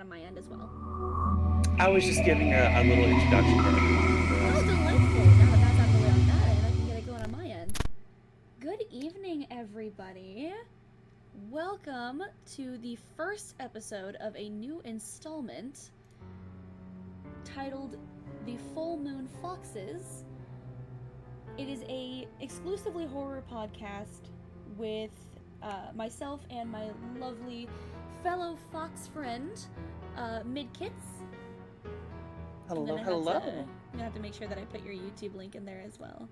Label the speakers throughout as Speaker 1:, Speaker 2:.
Speaker 1: on my end as well.
Speaker 2: I was just giving a little introduction to everyone.
Speaker 1: Oh, delightful. Now that that's out of the way on that end, I can get it going on my end. Good evening, everybody. Welcome to the first episode of a new installment titled The Full Moon Foxes. It is a exclusively horror podcast with myself and my lovely fellow fox friend, Midkitz.
Speaker 2: Hello,
Speaker 1: I'm gonna have to make sure that I put your YouTube link in there as well.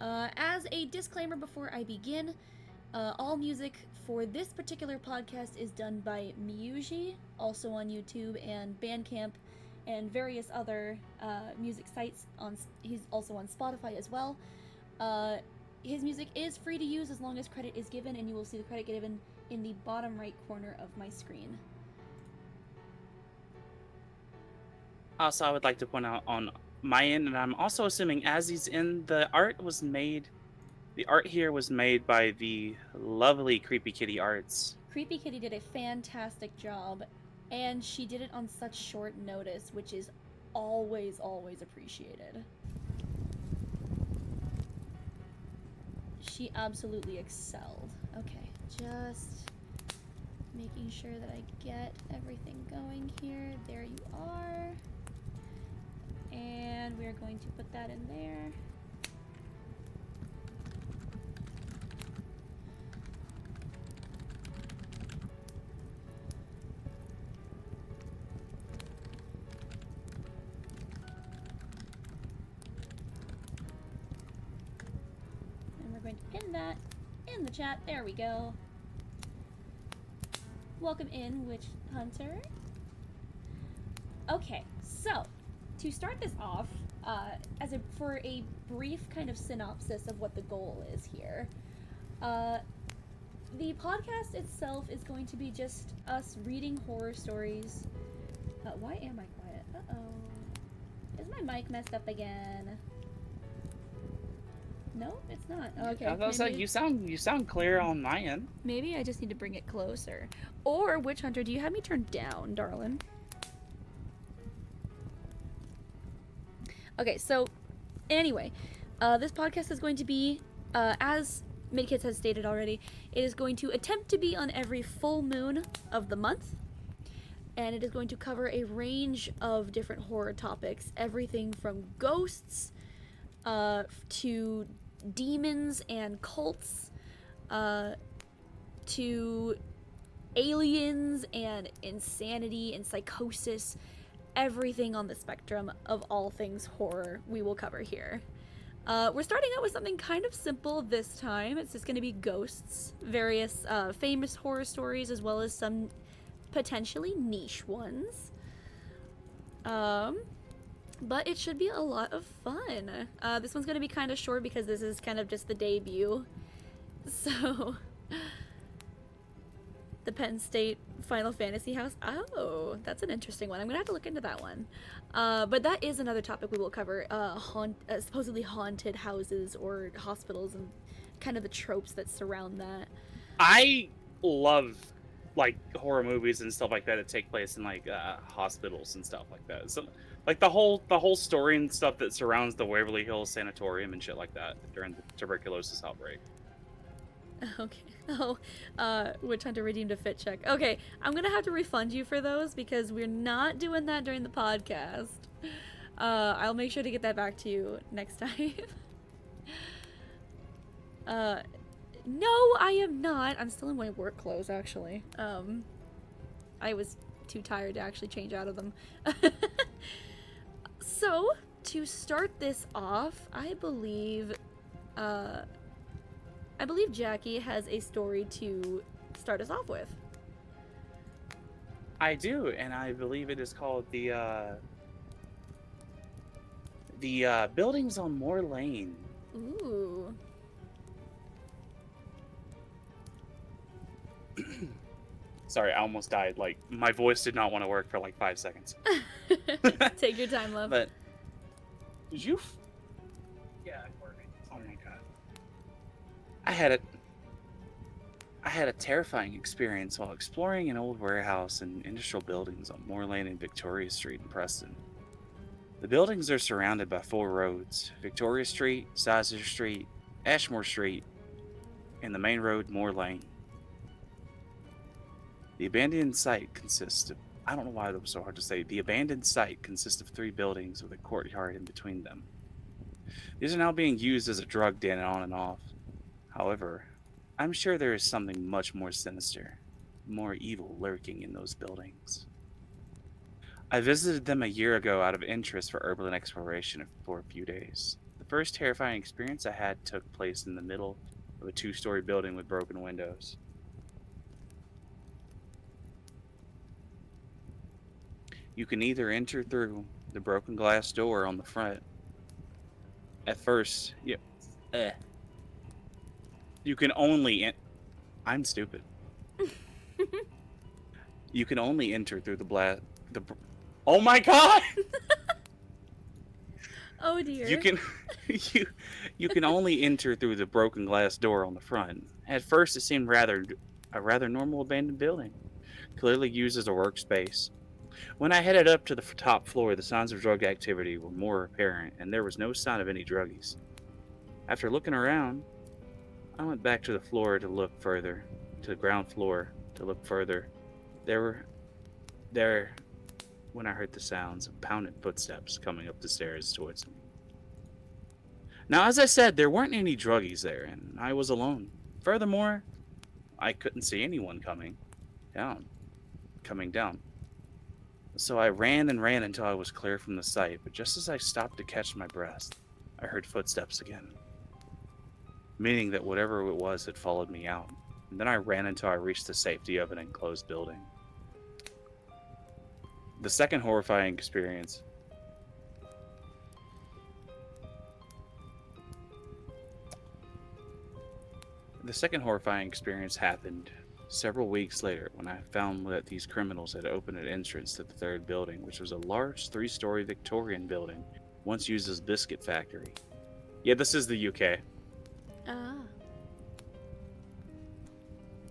Speaker 1: As a disclaimer before I begin, all music for this particular podcast is done by Miyuji, also on YouTube and Bandcamp and various other music sites. He's also on Spotify as well. His music is free to use as long as credit is given, and you will see the credit given in the bottom right corner of my screen.
Speaker 2: Also, I would like to point out on my end, and I'm also assuming as he's in, the art here was made by the lovely Creepy Kitty Arts.
Speaker 1: Creepy Kitty did a fantastic job, and she did it on such short notice, which is always, always appreciated. She absolutely excelled. Okay, just making sure that I get everything going here. There you are. And we're going to put that in there. And we're going to pin that in the chat. There we go. Welcome in, Witch Hunter. Okay, so to start this off, for a brief kind of synopsis of what the goal is here, the podcast itself is going to be just us reading horror stories. Why am I quiet? Uh-oh. Is my mic messed up again? No, it's not. Okay.
Speaker 2: I was like, you sound clear on my end.
Speaker 1: Maybe I just need to bring it closer. Or, Witch Hunter, do you have me turned down, darling? Okay, so anyway, this podcast is going to be, as Midkitz has stated already, it is going to attempt to be on every full moon of the month, and it is going to cover a range of different horror topics, everything from ghosts to demons and cults to aliens and insanity and psychosis. Everything on the spectrum of all things horror we will cover here. We're starting out with something kind of simple this time. It's just going to be ghosts, various famous horror stories, as well as some potentially niche ones. But it should be a lot of fun. This one's going to be kind of short because this is kind of just the debut. So, the Penn State Final Fantasy house. Oh, that's an interesting one. I'm gonna have to look into that one. But that is another topic we will cover. Supposedly haunted houses or hospitals and kind of the tropes that surround that.
Speaker 2: I love like horror movies and stuff like that that take place in like hospitals and stuff like that. So like the whole story and stuff that surrounds the Waverly Hills Sanatorium and shit like that during the tuberculosis outbreak.
Speaker 1: Okay. Oh, Witch Hunter redeemed a fit check. Okay, I'm gonna have to refund you for those because we're not doing that during the podcast. I'll make sure to get that back to you next time. No, I am not. I'm still in my work clothes, actually. I was too tired to actually change out of them. So, to start this off, I believe Jackie has a story to start us off with.
Speaker 2: I do, and I believe it is called the Buildings on Moore Lane.
Speaker 1: Ooh.
Speaker 2: Sorry, I almost died. Like, my voice did not want to work for like 5 seconds.
Speaker 1: Take your time, love.
Speaker 2: But did you? Yeah, it worked. Oh my god. I had it. I had a terrifying experience while exploring an old warehouse and industrial buildings on Moorlane and Victoria Street in Preston. The buildings are surrounded by four roads: Victoria Street, Sizer Street, Ashmore Street, and the main road, Moore Lane. The abandoned site consists of, I don't know why that was so hard to say. The abandoned site consists of three buildings with a courtyard in between them. These are now being used as a drug den on and off. However, I'm sure there is something much more sinister, more evil lurking in those buildings. I visited them a year ago out of interest for urban exploration for a few days. The first terrifying experience I had took place in the middle of a two-story building with broken windows. You can either enter through the broken glass door on the front. At first, uh, you can only. I'm stupid. You can only enter through Oh my god!
Speaker 1: Oh dear.
Speaker 2: You can you can only enter through the broken glass door on the front. At first, it seemed a rather normal abandoned building, clearly used as a workspace. When I headed up to the top floor, the signs of drug activity were more apparent, and there was no sign of any druggies. After looking around, I went back to the floor to look further, to the ground floor to look further. There, when I heard the sounds of pounding footsteps coming up the stairs towards me. Now, as I said, there weren't any druggies there, and I was alone. Furthermore, I couldn't see anyone coming down. So I ran and ran until I was clear from the site, but just as I stopped to catch my breath, I heard footsteps again, meaning that whatever it was had followed me out. And then I ran until I reached the safety of an enclosed building. The second horrifying experience happened several weeks later when I found that these criminals had opened an entrance to the third building, which was a large 3-story Victorian building once used as a biscuit factory. Yeah, this is the UK.
Speaker 1: Ah.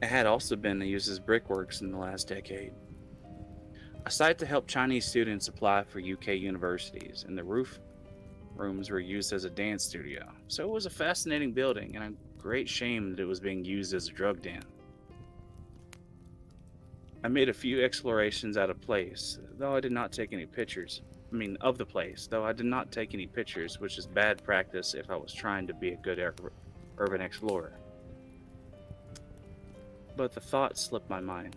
Speaker 2: It had also been used as brickworks in the last decade. A site to help Chinese students apply for UK universities, and the roof rooms were used as a dance studio. So it was a fascinating building, and a great shame that it was being used as a drug den. I made a few explorations out of place, though I did not take any pictures. Of the place, though I did not take any pictures, which is bad practice if I was trying to be a good urban explorer. But the thought slipped my mind.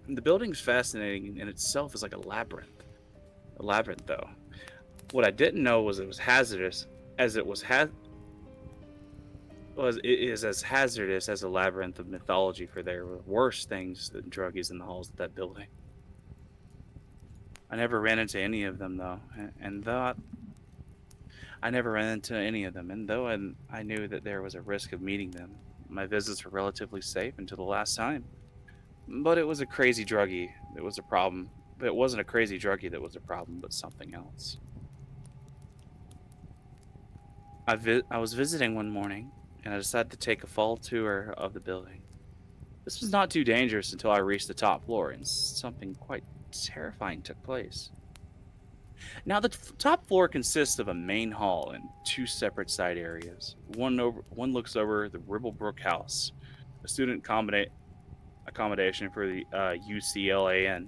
Speaker 2: The building's fascinating in itself is like a labyrinth. A labyrinth, though. What I didn't know was it was hazardous, as it is as hazardous as a labyrinth of mythology, for there were worse things than druggies in the halls of that building. I never ran into any of them, though, and though I knew that there was a risk of meeting them, my visits were relatively safe until the last time. But it was a crazy druggie that was a problem. But it wasn't a crazy druggie that was a problem, but something else. I was visiting one morning, and I decided to take a fall tour of the building. This was not too dangerous until I reached the top floor, and something quite terrifying took place. Now, the top floor consists of a main hall and two separate side areas. One looks over the Ribblebrook House, a student accommodation for the UCLAN,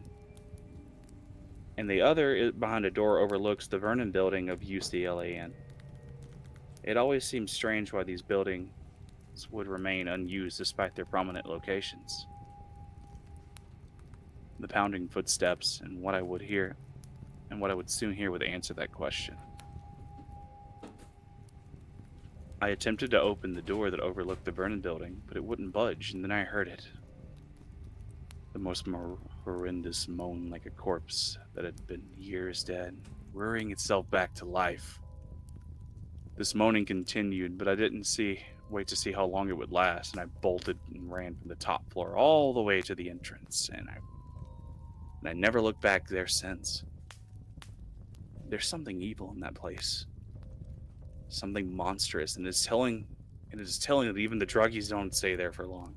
Speaker 2: and the other behind a door overlooks the Vernon building of UCLAN. It always seems strange why these buildings would remain unused despite their prominent locations. The pounding footsteps and what I would soon hear would answer that question. I attempted to open the door that overlooked the Vernon building, but it wouldn't budge, and then I heard it. The most horrendous moan, like a corpse that had been years dead, rearing itself back to life. This moaning continued, but I didn't wait to see how long it would last, and I bolted and ran from the top floor all the way to the entrance, and I never looked back there since. There's something evil in that place. Something monstrous, and and it is telling that even the druggies don't stay there for long.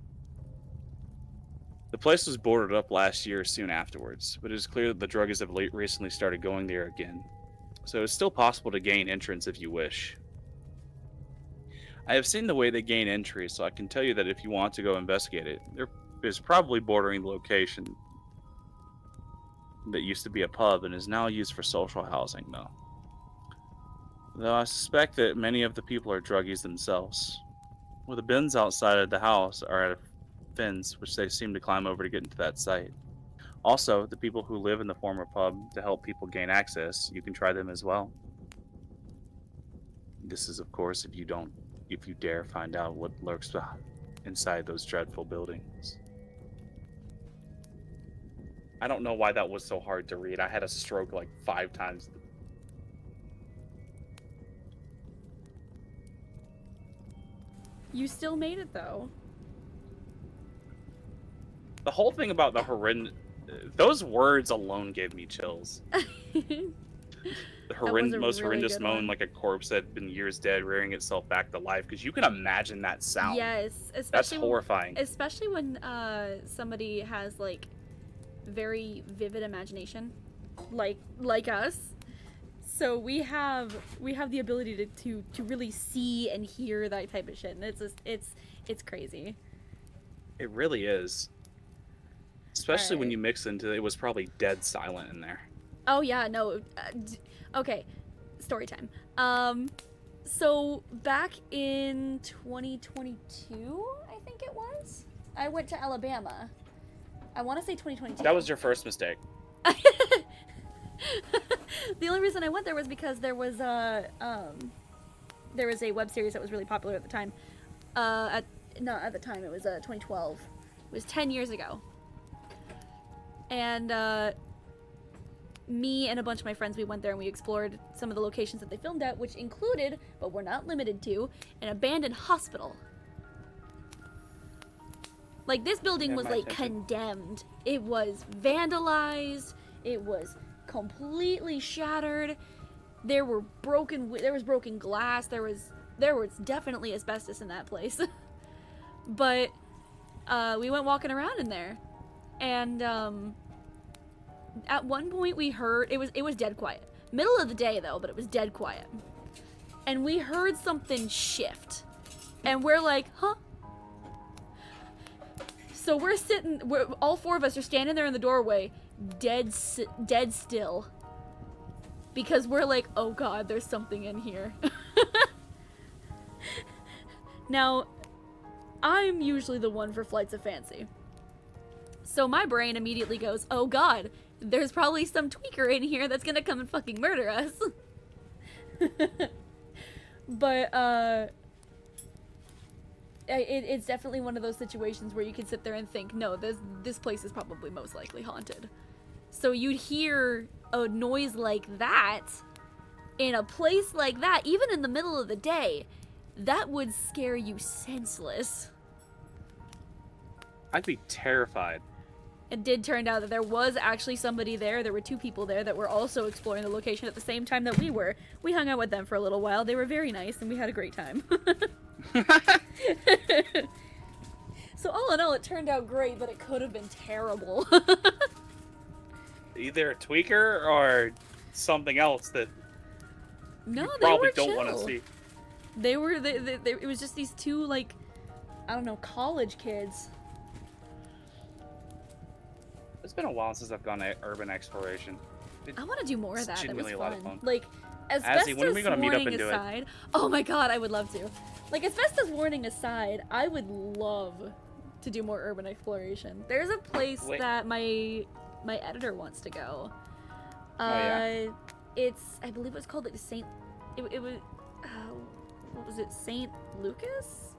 Speaker 2: The place was boarded up last year soon afterwards, but it is clear that the druggies have recently started going there again, so it's still possible to gain entrance if you wish. I have seen the way they gain entry, so I can tell you that if you want to go investigate it, there is probably bordering the location that used to be a pub and is now used for social housing, though I suspect that many of the people are druggies themselves. Well, the bins outside of the house are at a fence, which they seem to climb over to get into that site. Also, the people who live in the former pub to help people gain access, you can try them as well. This is, of course, if you dare find out what lurks inside those dreadful buildings. I don't know why that was so hard to read. I had a stroke like 5 times.
Speaker 1: You still made it, though.
Speaker 2: The whole thing about the horrendous... Those words alone gave me chills. The most
Speaker 1: really
Speaker 2: horrendous
Speaker 1: good
Speaker 2: moan,
Speaker 1: one.
Speaker 2: like a corpse that had been years dead, rearing itself back to life. Because you can imagine that sound.
Speaker 1: Yes,
Speaker 2: That's
Speaker 1: especially
Speaker 2: horrifying.
Speaker 1: especially when somebody has like very vivid imagination, like us. So we have the ability to really see and hear that type of shit, and it's crazy.
Speaker 2: It really is. Especially when
Speaker 1: Alright.
Speaker 2: you mix into it was probably dead silent in there.
Speaker 1: Oh yeah, no. Okay, story time. So back in 2022, I think it was, I went to Alabama. I want to say 2022.
Speaker 2: That was your first mistake.
Speaker 1: The only reason I went there was because there was a web series that was really popular at the time. At the time, it was 2012. It was 10 years ago. And me and a bunch of my friends, we went there and we explored some of the locations that they filmed at, which included, but were not limited to, an abandoned hospital. Like, this building was like condemned. It was vandalized. It was completely shattered. There was broken glass. There was definitely asbestos in that place. But we went walking around in there, and at one point we heard it was dead quiet. Middle of the day though, but it was dead quiet. And we heard something shift, and we're like, huh? So we're all 4 of us are standing there in the doorway, dead still, because we're like, oh god, there's something in here. Now, I'm usually the one for flights of fancy. So my brain immediately goes, oh god, there's probably some tweaker in here that's gonna come and fucking murder us. But, it's definitely one of those situations where you can sit there and think, no, this place is probably most likely haunted. So you'd hear a noise like that in a place like that, even in the middle of the day, that would scare you senseless.
Speaker 2: I'd be terrified.
Speaker 1: It did turn out that there was actually somebody there. There were 2 people there that were also exploring the location at the same time that we were. We hung out with them for a little while. They were very nice, and we had a great time. So all in all, it turned out great, but it could have been terrible.
Speaker 2: Either a tweaker or something else that
Speaker 1: No,
Speaker 2: you
Speaker 1: they
Speaker 2: probably
Speaker 1: were
Speaker 2: don't
Speaker 1: chill.
Speaker 2: want to see.
Speaker 1: They were. It was just these 2, like, I don't know, college kids.
Speaker 2: It's been a while since I've gone to urban exploration.
Speaker 1: I want to do more of
Speaker 2: It's
Speaker 1: that. That was
Speaker 2: genuinely a lot of
Speaker 1: fun.
Speaker 2: fun.
Speaker 1: Like,
Speaker 2: Azzy,
Speaker 1: asbestos
Speaker 2: when are we gonna meet up
Speaker 1: warning
Speaker 2: and do it?
Speaker 1: aside. Oh my god, I would love to. Like, asbestos warning aside, I would love to do more urban exploration. There's a place
Speaker 2: Wait.
Speaker 1: that my editor wants to go.
Speaker 2: Yeah?
Speaker 1: It's, I believe it was called like Saint. It was, what was it? Saint Lucas.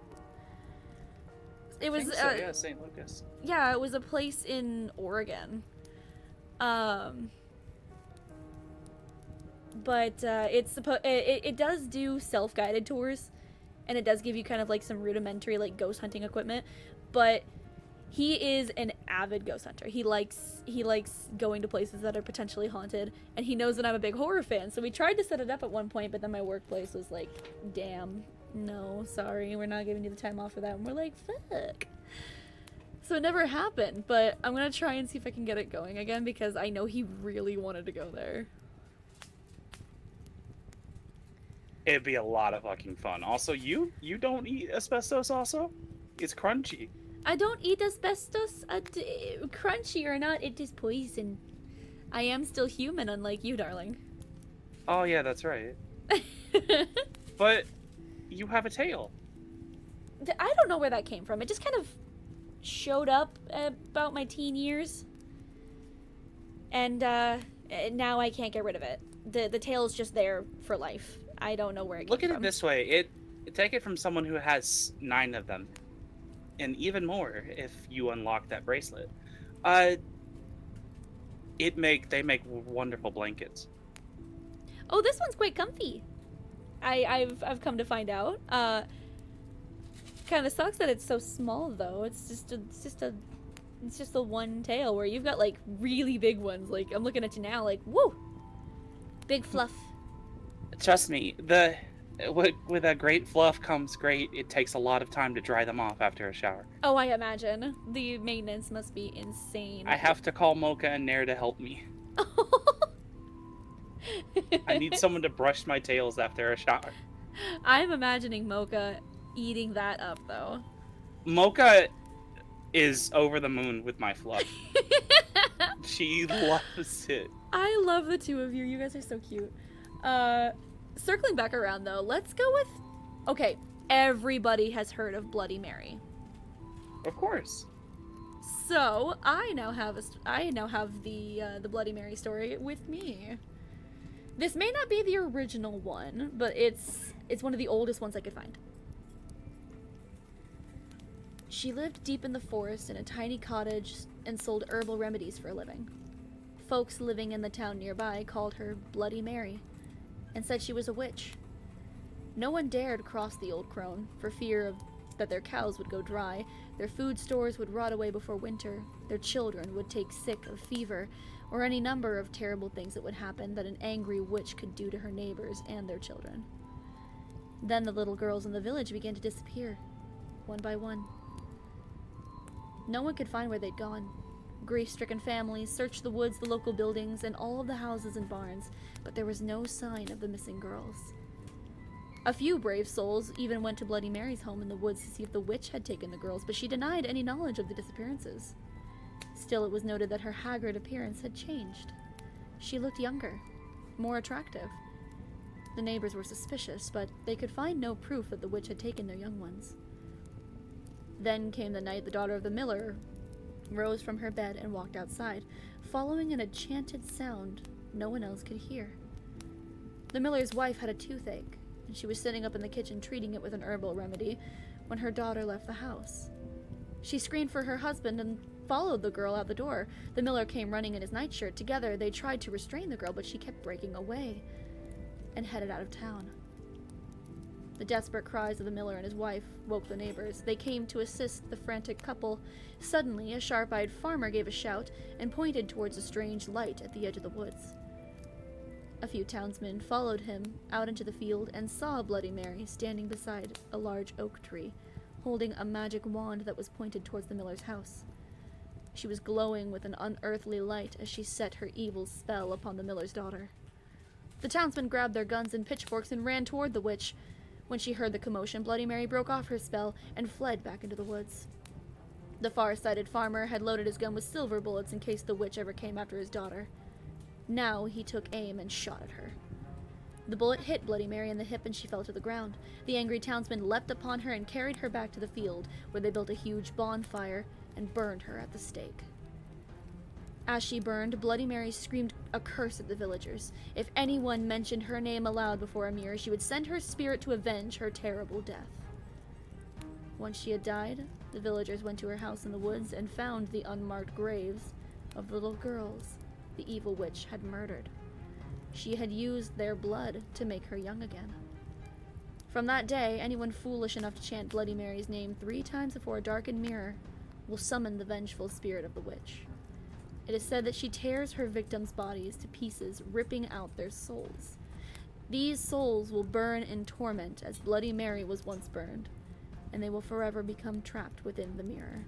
Speaker 1: It was.
Speaker 2: I think so, yeah, St. Lucas.
Speaker 1: Yeah, it was a place in Oregon. But it does do self-guided tours, and it does give you kind of like some rudimentary like ghost hunting equipment, but he is an avid ghost hunter. He likes going to places that are potentially haunted, and he knows that I'm a big horror fan, so we tried to set it up at one point, but then my workplace was like, damn, no, sorry, we're not giving you the time off for that. And we're like, fuck. So it never happened, but I'm gonna try and see if I can get it going again because I know he really wanted to go there.
Speaker 2: It'd be a lot of fucking fun. Also, you don't eat asbestos also? It's crunchy.
Speaker 1: I don't eat asbestos. Crunchy or not, it is poison. I am still human, unlike you, darling.
Speaker 2: Oh yeah, that's right. But you have a tail.
Speaker 1: I don't know where that came from. It just kind of showed up about my teen years. And now I can't get rid of it. The tail is just there for life. I don't know where it came
Speaker 2: Look at
Speaker 1: from.
Speaker 2: it this way. Take it from someone who has 9 of them. And even more if you unlock that bracelet. They make wonderful blankets.
Speaker 1: Oh, this one's quite comfy. I've come to find out. Kind of sucks that it's so small though. It's just a one tail where you've got like really big ones. Like I'm looking at you now, like woo, big fluff.
Speaker 2: Trust me, with a great fluff comes great. It takes a lot of time to dry them off after a shower.
Speaker 1: Oh, I imagine the maintenance must be insane.
Speaker 2: I have to call Mocha and Nair to help me. I need someone to brush my tails after a shower.
Speaker 1: I'm imagining Mocha eating that up though.
Speaker 2: Mocha is over the moon with my fluff. She loves it.
Speaker 1: I love the two of you. You guys are so cute. Circling back around though, let's go with. Okay, everybody has heard of Bloody Mary.
Speaker 2: Of course.
Speaker 1: So I now have the Bloody Mary story with me. This may not be the original one, but it's one of the oldest ones I could find. She lived deep in the forest in a tiny cottage and sold herbal remedies for a living. Folks living in the town nearby called her Bloody Mary and said she was a witch. No one dared cross the old crone for fear that their cows would go dry, their food stores would rot away before winter, their children would take sick of fever, or any number of terrible things that would happen that an angry witch could do to her neighbors and their children. Then the little girls in the village began to disappear, one by one. No one could find where they'd gone. Grief-stricken families searched the woods, the local buildings, and all of the houses and barns, but there was no sign of the missing girls. A few brave souls even went to Bloody Mary's home in the woods to see if the witch had taken the girls, but she denied any knowledge of the disappearances. Still, it was noted that her haggard appearance had changed. She looked younger, more attractive. The neighbors were suspicious, but they could find no proof that the witch had taken their young ones. Then came the night the daughter of the miller rose from her bed and walked outside, following an enchanted sound no one else could hear. The miller's wife had a toothache, and she was sitting up in the kitchen treating it with an herbal remedy when her daughter left the house. She screamed for her husband and followed the girl out the door. The miller came running in his nightshirt. Together, they tried to restrain the girl, but she kept breaking away and headed out of town. The desperate cries of the miller and his wife woke the neighbors. They came to assist the frantic couple. Suddenly, a sharp-eyed farmer gave a shout and pointed towards a strange light at the edge of the woods. A few townsmen followed him out into the field and saw Bloody Mary standing beside a large oak tree, holding a magic wand that was pointed towards the miller's house. She was glowing with an unearthly light as she set her evil spell upon the miller's daughter. The townsmen grabbed their guns and pitchforks and ran toward the witch. When she heard the commotion, Bloody Mary broke off her spell and fled back into the woods. The far-sighted farmer had loaded his gun with silver bullets in case the witch ever came after his daughter. Now he took aim and shot at her. The bullet hit Bloody Mary in the hip and she fell to the ground. The angry townsmen leapt upon her and carried her back to the field, where they built a huge bonfire and burned her at the stake. As she burned, Bloody Mary screamed a curse at the villagers. If anyone mentioned her name aloud before a mirror, she would send her spirit to avenge her terrible death. Once she had died, the villagers went to her house in the woods and found the unmarked graves of the little girls the evil witch had murdered. She had used their blood to make her young again. From that day, anyone foolish enough to chant Bloody Mary's name 3 times before a darkened mirror will summon the vengeful spirit of the witch. It is said that she tears her victims' bodies to pieces, ripping out their souls. These souls will burn in torment as Bloody Mary was once burned, and they will forever become trapped within the mirror.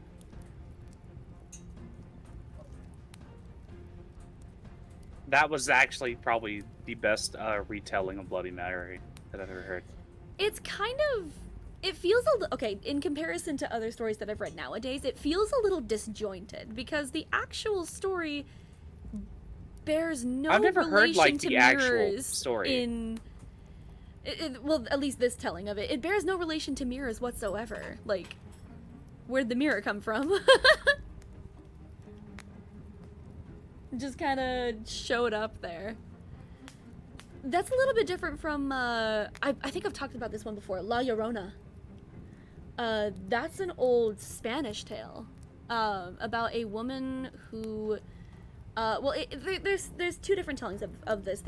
Speaker 2: That was actually probably the best retelling of Bloody Mary that I've ever heard.
Speaker 1: It's kind of... It feels okay, in comparison to other stories that I've read nowadays, it feels a little disjointed, because the actual story bears no
Speaker 2: I've never heard, like,
Speaker 1: to
Speaker 2: the actual
Speaker 1: mirrors
Speaker 2: story.
Speaker 1: well, at least this telling of it. It bears no relation to mirrors whatsoever. Like, where'd the mirror come from? Just kind of showed up there. That's a little bit different from, I think I've talked about this one before, La Llorona. That's an old Spanish tale, about a woman who, there's two different tellings of this.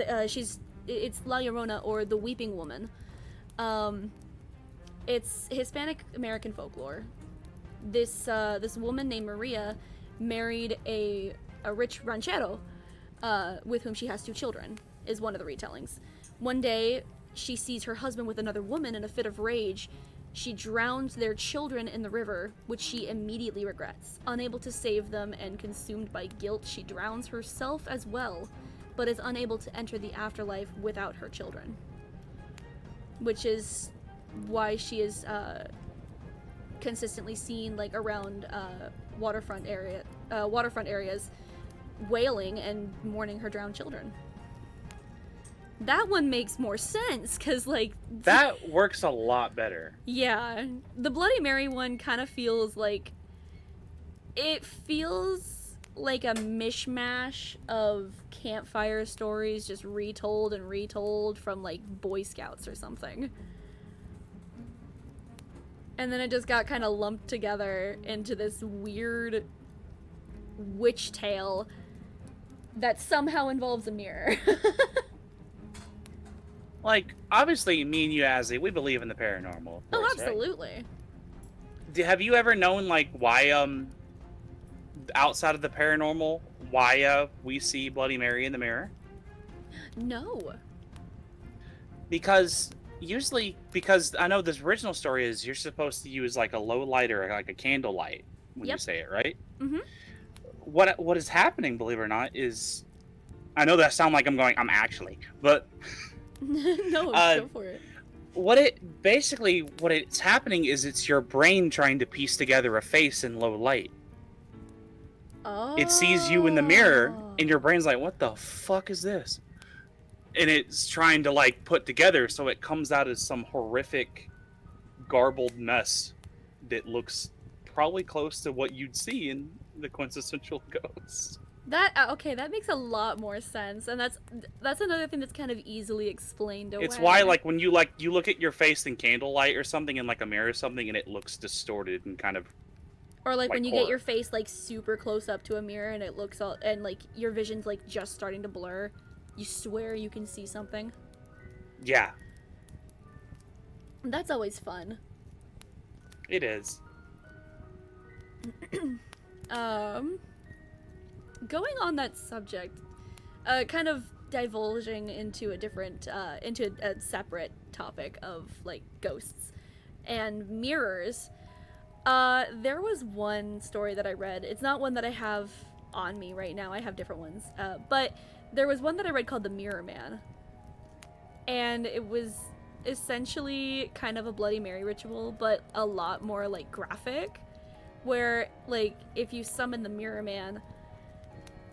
Speaker 1: It's La Llorona, or the Weeping Woman. It's Hispanic American folklore. This woman named Maria married a rich ranchero, with whom she has 2 children, is one of the retellings. One day, she sees her husband with another woman. In a fit of rage, she drowns their children in the river, which she immediately regrets. Unable to save them and consumed by guilt, she drowns herself as well, but is unable to enter the afterlife without her children. Which is why she is consistently seen, like, around waterfront areas, wailing and mourning her drowned children. That one makes more sense, because, like...
Speaker 2: That works a lot better.
Speaker 1: Yeah. The Bloody Mary one kind of feels like... It feels like a mishmash of campfire stories just retold and retold from, like, Boy Scouts or something. And then it just got kind of lumped together into this weird witch tale that somehow involves a mirror.
Speaker 2: Like, obviously, me and you, Azzy, we believe in the paranormal. Of course,
Speaker 1: absolutely.
Speaker 2: Right? Have you ever known, like, why, outside of the paranormal, why, we see Bloody Mary in the mirror?
Speaker 1: No.
Speaker 2: Because I know this original story is you're supposed to use, like, a low light or, like, a candle light when you say it, right?
Speaker 1: Mm-hmm.
Speaker 2: What is happening, believe it or not, is... I know that sound like I'm actually, but...
Speaker 1: No, go for it.
Speaker 2: What it's happening is it's your brain trying to piece together a face in low light.
Speaker 1: Oh.
Speaker 2: It sees you in the mirror, and your brain's like, what the fuck is this? And it's trying to, like, put together, so it comes out as some horrific, garbled mess that looks probably close to what you'd see in the quintessential ghost.
Speaker 1: That makes a lot more sense, and that's another thing that's kind of easily explained away.
Speaker 2: It's why, like, when you look at your face in candlelight or something in, like, a mirror or something, and it looks distorted and kind of...
Speaker 1: Or, like, when you
Speaker 2: horror.
Speaker 1: get your face, like, super close up to a mirror and it looks all... And, like, your vision's, like, just starting to blur. You swear you can see something.
Speaker 2: Yeah.
Speaker 1: That's always fun.
Speaker 2: It is.
Speaker 1: Going on that subject, kind of divulging into a different, into a separate topic of, like, ghosts and mirrors, there was one story that I read. It's not one that I have on me right now. I have different ones. But there was one that I read called The Mirror Man. And it was essentially kind of a Bloody Mary ritual, but a lot more, like, graphic. Where, like, if you summon the Mirror Man,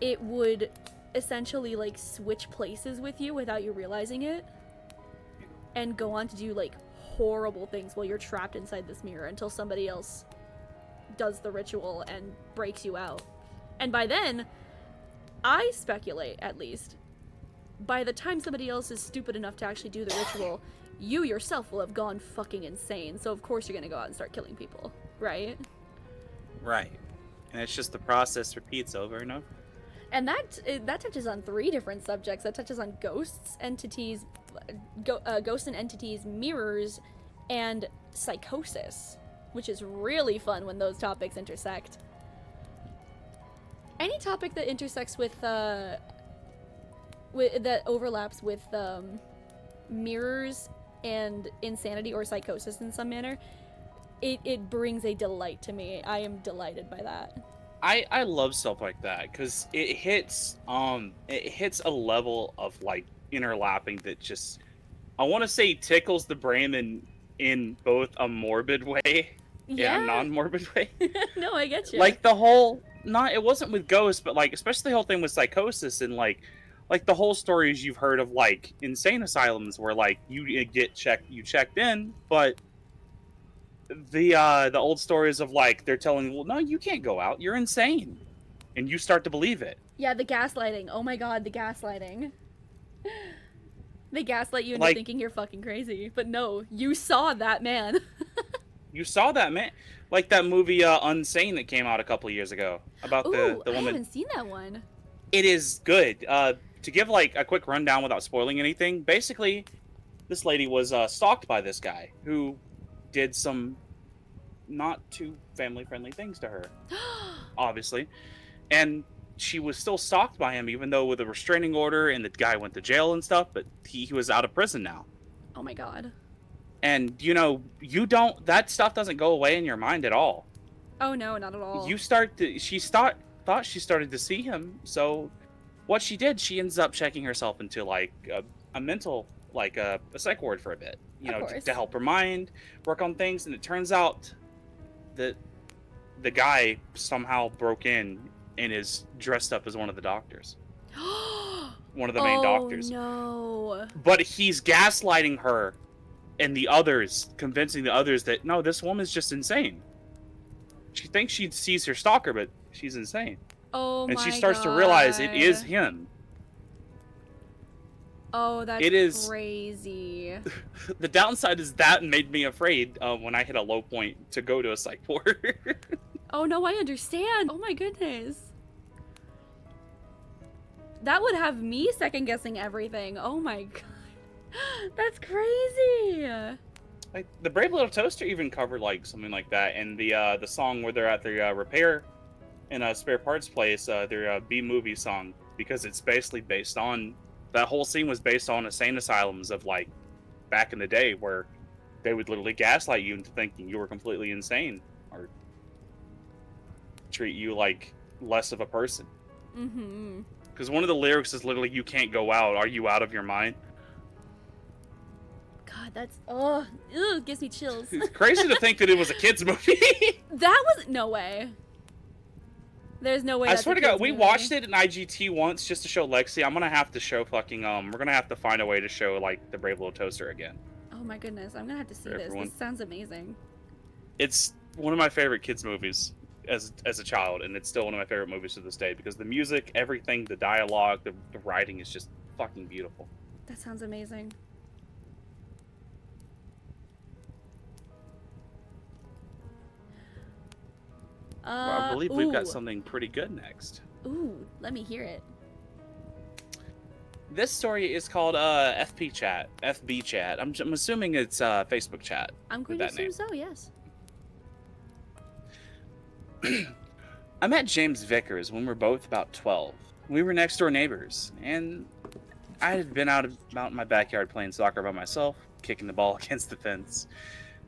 Speaker 1: it would essentially, like, switch places with you without you realizing it. And go on to do, like, horrible things while you're trapped inside this mirror until somebody else does the ritual and breaks you out. And by then, I speculate, at least, by the time somebody else is stupid enough to actually do the ritual, you yourself will have gone fucking insane. So of course you're gonna go out and start killing people, right?
Speaker 2: Right. And it's just the process repeats over and over.
Speaker 1: And that touches on 3 different subjects. That touches on ghosts, entities, ghosts and entities, mirrors, and psychosis, which is really fun when those topics intersect. Any topic that intersects with that overlaps with mirrors and insanity or psychosis in some manner, it brings a delight to me. I am delighted by that.
Speaker 2: I love stuff like that because it hits a level of like interlapping that just, I want to say, tickles the brain in both a morbid way and
Speaker 1: Yeah.
Speaker 2: a non-morbid way.
Speaker 1: No, I get you.
Speaker 2: Like the whole, not, it wasn't with ghosts, but like especially the whole thing with psychosis and like the whole stories you've heard of like insane asylums where like you checked in, but the old stories of like they're telling you, well, no, you can't go out, you're insane, and you start to believe it.
Speaker 1: Yeah, the gaslighting. Oh my god, the gaslighting. They gaslight you into
Speaker 2: Like,
Speaker 1: thinking you're fucking crazy, but no, you saw that man.
Speaker 2: you saw that man, like that movie Unsane that came out a couple of years ago about
Speaker 1: Ooh,
Speaker 2: the
Speaker 1: I
Speaker 2: woman.
Speaker 1: haven't seen that one.
Speaker 2: It is good. To give like a quick rundown without spoiling anything, basically, this lady was stalked by this guy who did some not too family-friendly things to her, obviously, and she was still stalked by him, even though with a restraining order, and the guy went to jail and stuff, but he was out of prison now.
Speaker 1: Oh my god.
Speaker 2: And, you know, that stuff doesn't go away in your mind at all.
Speaker 1: Oh no, not at all.
Speaker 2: Thought she started to see him, so what she did, she ends up checking herself into like a mental, like a psych ward for a bit, you know, to help her mind work on things. And it turns out that the guy somehow broke in and is dressed up as one of the doctors. One of the main doctors.
Speaker 1: No.
Speaker 2: But he's gaslighting her and the others, convincing the others that, no, this woman's just insane. She thinks she sees her stalker, but she's insane.
Speaker 1: Oh my god.
Speaker 2: And she starts to realize it is him.
Speaker 1: Oh, that's crazy.
Speaker 2: The downside is that made me afraid when I hit a low point to go to a psych ward.
Speaker 1: Oh no, I understand. Oh my goodness. That would have me second guessing everything. Oh my god. That's crazy.
Speaker 2: Like the Brave Little Toaster even covered like something like that, and the song where they're at the repair in a spare parts place, their B-movie song, because it's basically based on, that whole scene was based on insane asylums of like back in the day where they would literally gaslight you into thinking you were completely insane or treat you like less of a person.
Speaker 1: Mm-hmm.
Speaker 2: Because one of the lyrics is literally, "You can't go out. Are you out of your mind?"
Speaker 1: God, that's gives me chills.
Speaker 2: It's crazy to think that it was a kids movie.
Speaker 1: That was no way. There's no way.
Speaker 2: I swear to God, we watched it in IGT once just to show Lexi. I'm gonna have to show fucking we're gonna have to find a way to show like the Brave Little Toaster again.
Speaker 1: Oh my goodness, I'm gonna have to see this. This sounds amazing.
Speaker 2: It's one of my favorite kids movies as a child, and it's still one of my favorite movies to this day because the music, everything, the dialogue, the writing is just fucking beautiful.
Speaker 1: That sounds amazing.
Speaker 2: Well, I believe we've got something pretty good next.
Speaker 1: Ooh, let me hear it.
Speaker 2: This story is called FB Chat. I'm assuming it's Facebook chat.
Speaker 1: I'm going to assume so, yes.
Speaker 2: I met James Vickers when we were both about 12. We were next door neighbors, and I had been out in my backyard playing soccer by myself, kicking the ball against the fence.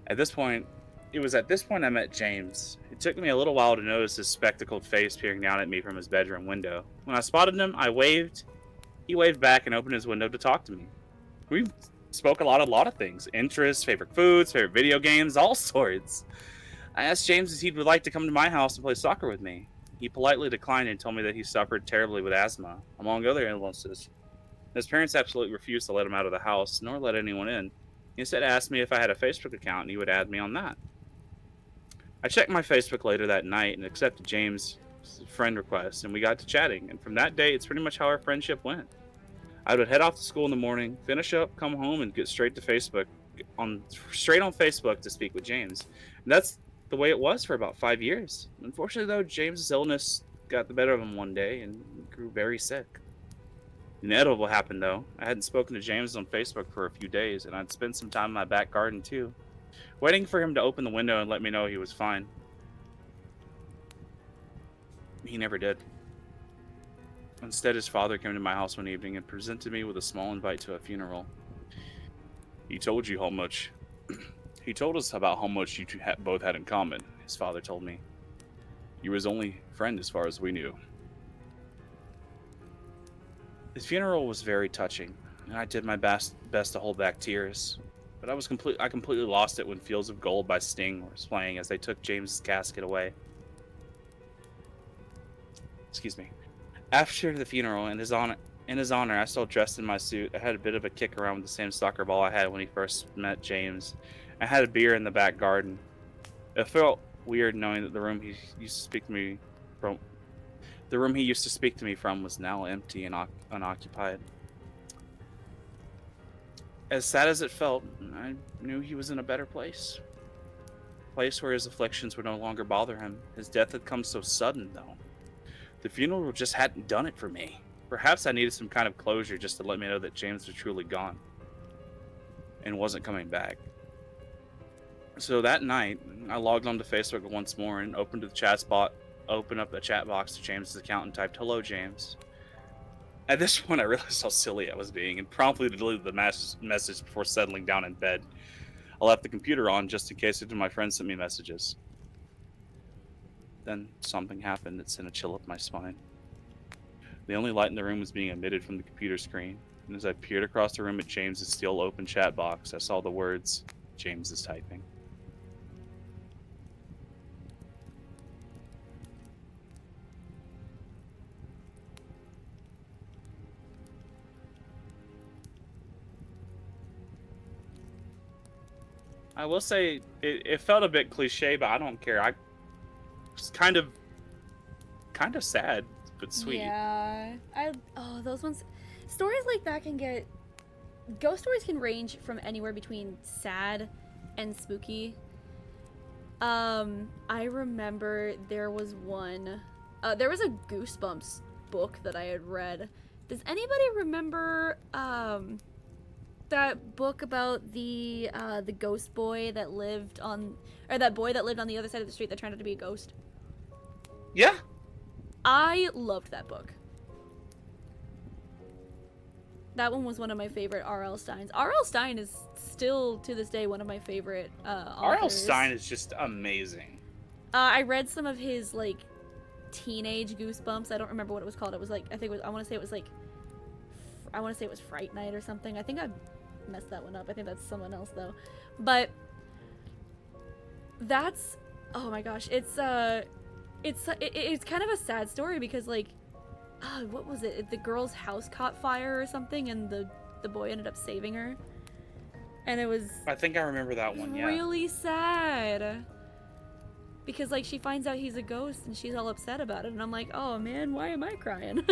Speaker 2: It was at this point I met James. It took me a little while to notice his spectacled face peering down at me from his bedroom window. When I spotted him, I waved. He waved back and opened his window to talk to me. We spoke a lot of things. Interests, favorite foods, favorite video games, all sorts. I asked James if he would like to come to my house and play soccer with me. He politely declined and told me that he suffered terribly with asthma, among other illnesses. His parents absolutely refused to let him out of the house, nor let anyone in. He instead asked me if I had a Facebook account and he would add me on that. I checked my Facebook later that night and accepted James' friend request, and we got to chatting, and from that day, it's pretty much how our friendship went. I would head off to school in the morning, finish up, come home, and get straight on Facebook to speak with James. And that's the way it was for about 5 years. Unfortunately, though, James's illness got the better of him one day and grew very sick. The inevitable happened, though. I hadn't spoken to James on Facebook for a few days, and I'd spent some time in my back garden, too, waiting for him to open the window and let me know he was fine. He never did. Instead, his father came to my house one evening and presented me with a small invite to a funeral. He told you how much. He told us about how much you two both had in common. His father told me. You were his only friend as far as we knew. His funeral was very touching, and I did my best to hold back tears. But I completely lost it when Fields of Gold by Sting was playing as they took James's casket away. Excuse me. After the funeral, in his honor, I still dressed in my suit. I had a bit of a kick around with the same soccer ball I had when he first met James. I had a beer in the back garden. It felt weird knowing that the room he used to speak to me from was now empty and unoccupied. As sad as it felt, I knew he was in a better place. A place where his afflictions would no longer bother him. His death had come so sudden, though. The funeral just hadn't done it for me. Perhaps I needed some kind of closure just to let me know that James was truly gone and wasn't coming back. So that night, I logged onto Facebook once more and opened up the chat box to James's account and typed, "Hello, James." At this point, I realized how silly I was being and promptly deleted the message before settling down in bed. I left the computer on just in case my friends sent me messages. Then something happened that sent a chill up my spine. The only light in the room was being emitted from the computer screen, and as I peered across the room at James's still open chat box, I saw the words, "James is typing." I will say it felt a bit cliche, but I don't care. I was kind of sad, but sweet.
Speaker 1: Yeah. Those ones. Stories like that can get. Ghost stories can range from anywhere between sad and spooky. I remember there was one. There was a Goosebumps book that I had read. Does anybody remember that book about the ghost boy that lived on, or that boy that lived on the other side of the street that turned out to be a ghost?
Speaker 2: Yeah.
Speaker 1: I loved that book. That one was one of my favorite R.L. Steins. R.L. Stein is still, to this day, one of my favorite authors.
Speaker 2: R.L. Stein is just amazing.
Speaker 1: I read some of his, like, teenage Goosebumps. I don't remember what it was called. It was like, I want to say it was Fright Night or something. I think I messed that one up. I think that's someone else, though. But that's, oh my gosh, it's kind of a sad story because, like, what was it? The girl's house caught fire or something, and the boy ended up saving her. And it was,
Speaker 2: I think I remember that one, yeah.
Speaker 1: Really sad. Because, like, she finds out he's a ghost, and she's all upset about it. And I'm like, oh, man, why am I crying?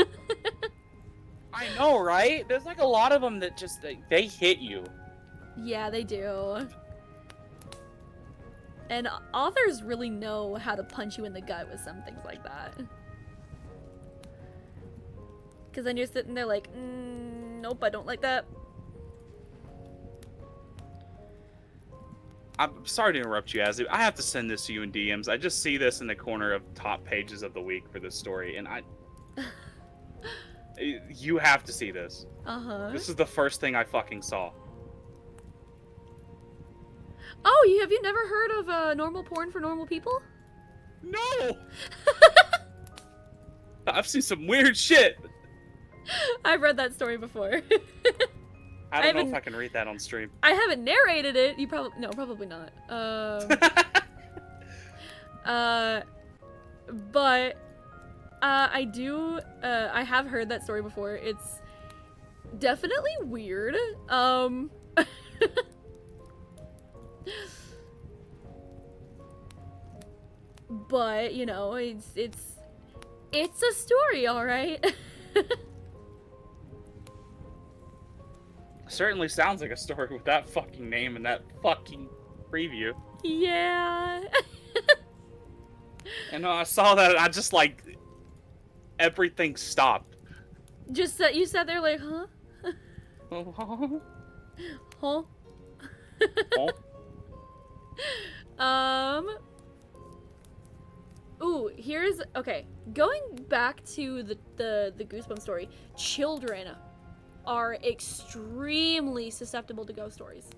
Speaker 2: I know, right? There's, like, a lot of them that just, they hit you.
Speaker 1: Yeah, they do. And authors really know how to punch you in the gut with some things like that. Because then you're sitting there like, nope, I don't like that.
Speaker 2: I'm sorry to interrupt you, Azu. I have to send this to you in DMs. I just see this in the corner of top pages of the week for this story, and you have to see this.
Speaker 1: Uh-huh.
Speaker 2: This is the first thing I fucking saw.
Speaker 1: Oh, have you never heard of normal porn for normal people?
Speaker 2: No! I've seen some weird shit.
Speaker 1: I've read that story before.
Speaker 2: I don't know if I can read that on stream.
Speaker 1: I haven't narrated it. You probably not. But I do. I have heard that story before. It's definitely weird. But you know, it's a story, all right.
Speaker 2: Certainly sounds like a story with that fucking name and that fucking preview.
Speaker 1: Yeah.
Speaker 2: And I saw that and I just like everything stopped.
Speaker 1: Just you sat there like, huh? Huh?
Speaker 2: Oh.
Speaker 1: Ooh, okay. Going back to the Goosebumps story, children are extremely susceptible to ghost stories.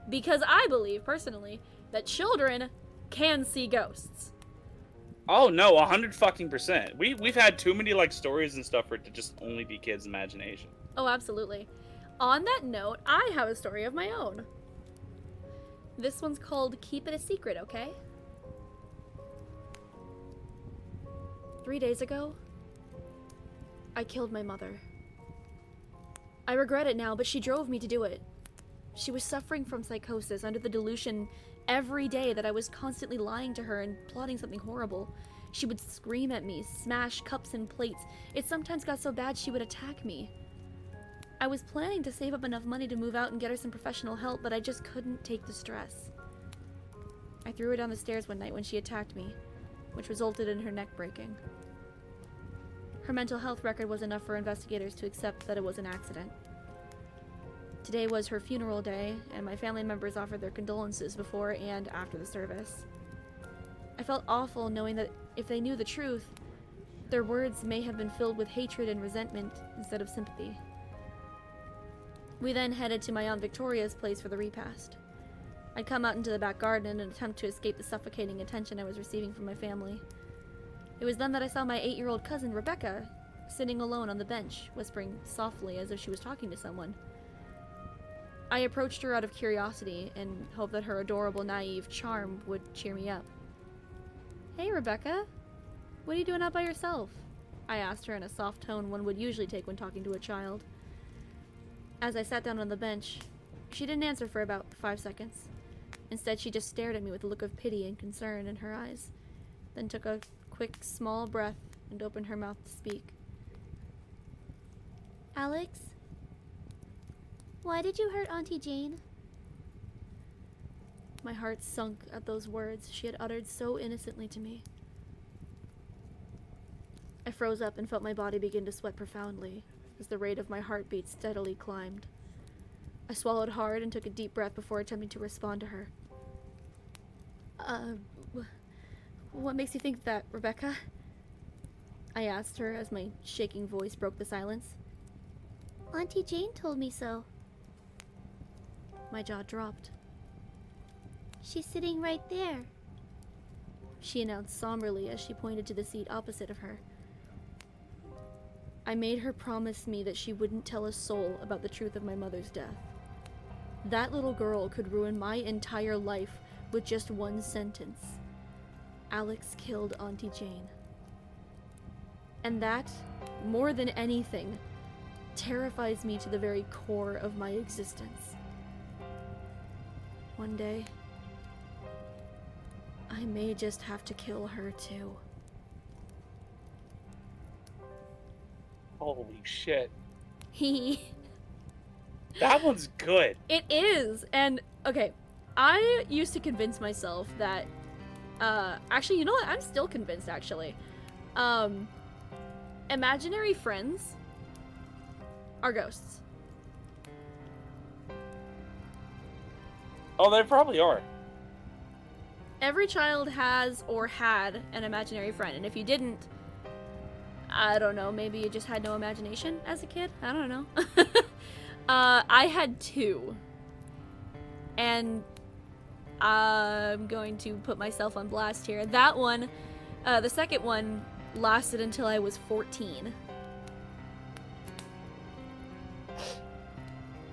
Speaker 1: Because I believe, personally, that children can see ghosts.
Speaker 2: Oh no, 100%. We've had too many like stories and stuff for it to just only be kids' imagination.
Speaker 1: Oh, absolutely. On that note, I have a story of my own. This one's called Keep It a Secret, okay? 3 days ago, I killed my mother. I regret it now, but she drove me to do it. She was suffering from psychosis under the delusion every day that I was constantly lying to her and plotting something horrible. She would scream at me, smash cups and plates. It sometimes got so bad she would attack me. I was planning to save up enough money to move out and get her some professional help, but I just couldn't take the stress. I threw her down the stairs one night when she attacked me, which resulted in her neck breaking. Her mental health record was enough for investigators to accept that it was an accident. Today was her funeral day, and my family members offered their condolences before and after the service. I felt awful knowing that if they knew the truth, their words may have been filled with hatred and resentment instead of sympathy. We then headed to my Aunt Victoria's place for the repast. I'd come out into the back garden in an attempt to escape the suffocating attention I was receiving from my family. It was then that I saw my 8-year-old cousin, Rebecca, sitting alone on the bench, whispering softly as if she was talking to someone. I approached her out of curiosity and hoped that her adorable, naive charm would cheer me up. "Hey, Rebecca. What are you doing out by yourself?" I asked her in a soft tone one would usually take when talking to a child. As I sat down on the bench, she didn't answer for about 5 seconds. Instead, she just stared at me with a look of pity and concern in her eyes, then took a quick, small breath and opened her mouth to speak. "Alex, why did you hurt Auntie Jane?" My heart sunk at those words she had uttered so innocently to me. I froze up and felt my body begin to sweat profoundly as the rate of my heartbeat steadily climbed. I swallowed hard and took a deep breath before attempting to respond to her. What makes you think that, Rebecca?" I asked her as my shaking voice broke the silence. "Auntie Jane told me so." My jaw dropped. "She's sitting right there," she announced somberly as she pointed to the seat opposite of her. I made her promise me that she wouldn't tell a soul about the truth of my mother's death. That little girl could ruin my entire life with just one sentence. Alex killed Auntie Jane. And that, more than anything, terrifies me to the very core of my existence. One day, I may just have to kill her too.
Speaker 2: Holy shit.
Speaker 1: He.
Speaker 2: That one's good.
Speaker 1: It is! And, okay, I used to convince myself that, actually, you know what? I'm still convinced, actually. Imaginary friends are ghosts.
Speaker 2: Oh, they probably are.
Speaker 1: Every child has or had an imaginary friend, and if you didn't, I don't know, maybe you just had no imagination as a kid? I don't know. I had 2. And I'm going to put myself on blast here. That one, the second one, lasted until I was 14.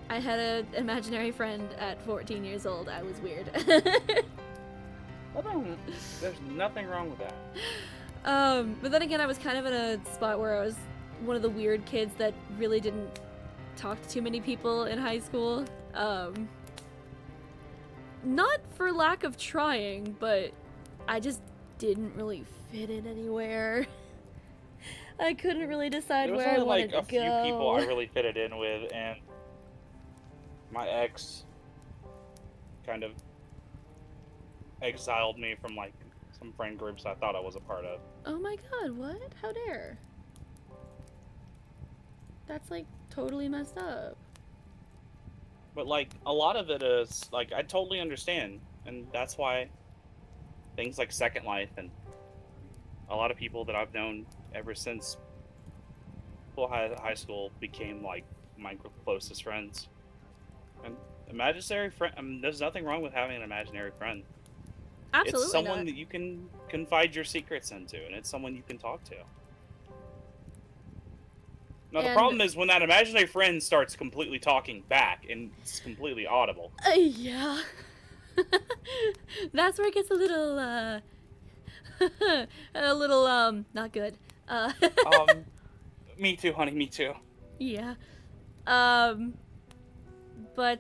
Speaker 1: I had an imaginary friend at 14 years old. I was weird.
Speaker 2: There's nothing wrong with that.
Speaker 1: But then again, I was kind of in a spot where I was one of the weird kids that really didn't talk to too many people in high school. Not for lack of trying, but I just didn't really fit in anywhere. I couldn't really decide where I wanted to go.
Speaker 2: There was only like a few people I really fitted in with, and my ex kind of exiled me from like some friend groups I thought I was a part of.
Speaker 1: Oh my god, what? How dare? That's like totally messed up.
Speaker 2: But like a lot of it is like I totally understand, and that's why things like Second Life and a lot of people that I've known ever since high school became like my closest friends. And Imaginary friend. There's nothing wrong with having an imaginary friend.
Speaker 1: Absolutely
Speaker 2: It's someone
Speaker 1: not.
Speaker 2: that you can confide your secrets into, and it's someone you can talk to. Now, the
Speaker 1: And
Speaker 2: problem is when that imaginary friend starts completely talking back and it's completely audible.
Speaker 1: Yeah. That's where it gets a little not good.
Speaker 2: Me too, honey, me too.
Speaker 1: Yeah. But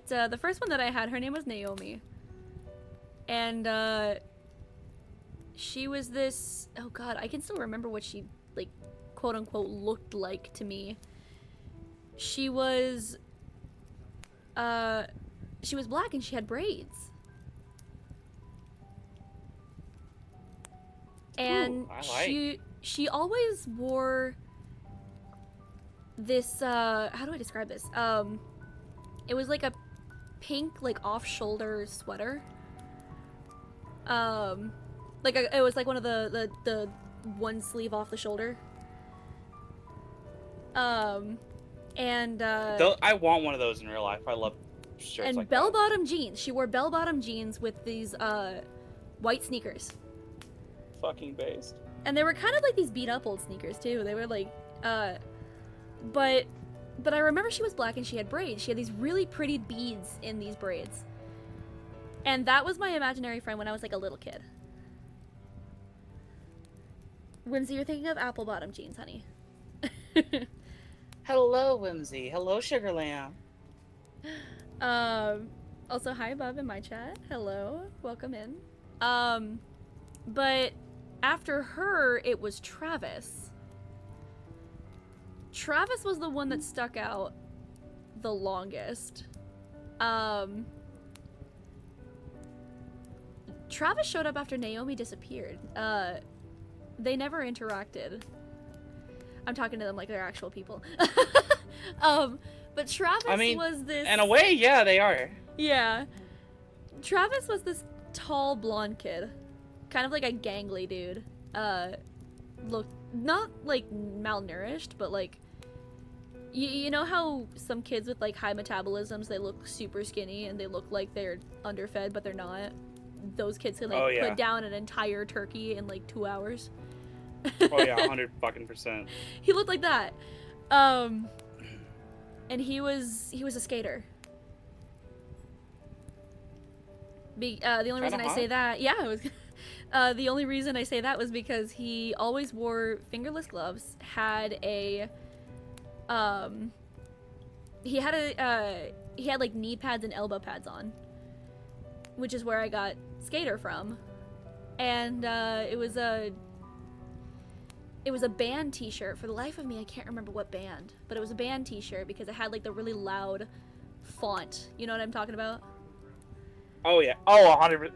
Speaker 1: the first one that I had, her name was Naomi. And she was this, oh god, I can still remember what she, like, quote unquote looked like to me. She was black and she had braids. And she always wore this how do I describe this? It was like a pink, like, off-shoulder sweater. It was like one of the one sleeve off the shoulder. And
Speaker 2: I want one of those in real life. I love shirts
Speaker 1: and
Speaker 2: like
Speaker 1: bell-bottom jeans. She wore bell-bottom jeans with these white sneakers.
Speaker 2: Fucking based.
Speaker 1: And they were kind of like these beat-up old sneakers too. They were like but I remember she was black and she had braids. She had these really pretty beads in these braids. And that was my imaginary friend when I was like a little kid. Whimsy, you're thinking of apple bottom jeans, honey.
Speaker 2: Hello, Whimsy. Hello, Sugar Lamb.
Speaker 1: Also, hi, Bub, in my chat. Hello. Welcome in. But after her, it was Travis. Travis was the one that stuck out the longest. Travis showed up after Naomi disappeared. They never interacted. I'm talking to them like they're actual people. But Travis was this...
Speaker 2: In a way, yeah, they are.
Speaker 1: Yeah. Travis was this tall blonde kid. Kind of like a gangly dude. Looked not, like, malnourished, but, like... You know how some kids with, like, high metabolisms, they look super skinny and they look like they're underfed, but they're not? Those kids can, like, put down an entire turkey in, like, 2 hours.
Speaker 2: Oh, yeah, 100%.
Speaker 1: He looked like that. And he was a skater. The only reason I say that, yeah, it was... the only reason I say that was because he always wore fingerless gloves, had a... he had like knee pads and elbow pads on, which is where I got skater from, and it was a band t-shirt. For the life of me, I can't remember what band, but it was a band t-shirt because it had like the really loud font. You know what I'm talking about?
Speaker 2: Oh yeah. Oh, 100%.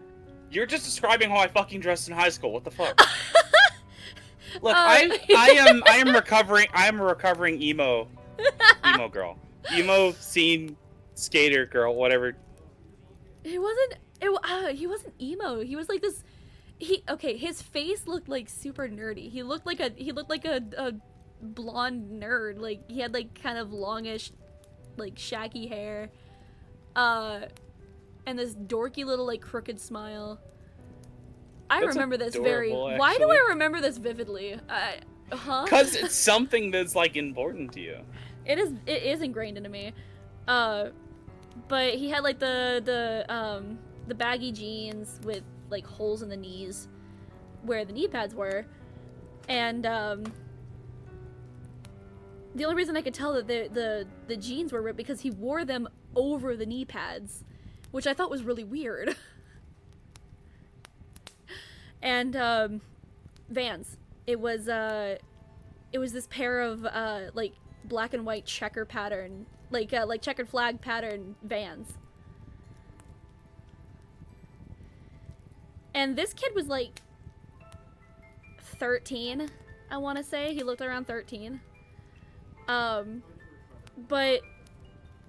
Speaker 2: You're just describing how I fucking dressed in high school. What the fuck? Look, I am recovering. I am a recovering emo girl, emo scene skater girl, whatever.
Speaker 1: He wasn't emo. He was like this. His face looked like super nerdy. He looked like a blonde nerd. Like he had like kind of longish, like shaggy hair, and this dorky little like crooked smile. I remember this very.
Speaker 2: Actually.
Speaker 1: Why do I remember this vividly?
Speaker 2: Because it's something that's like important to you.
Speaker 1: It is ingrained into me. But he had like the baggy jeans with like holes in the knees where the knee pads were, and the only reason I could tell that the jeans were ripped because he wore them over the knee pads, which I thought was really weird. And Vans. It was this pair of like black and white checker pattern, like checkered flag pattern Vans. And this kid was like 13, I want to say. He looked around 13. But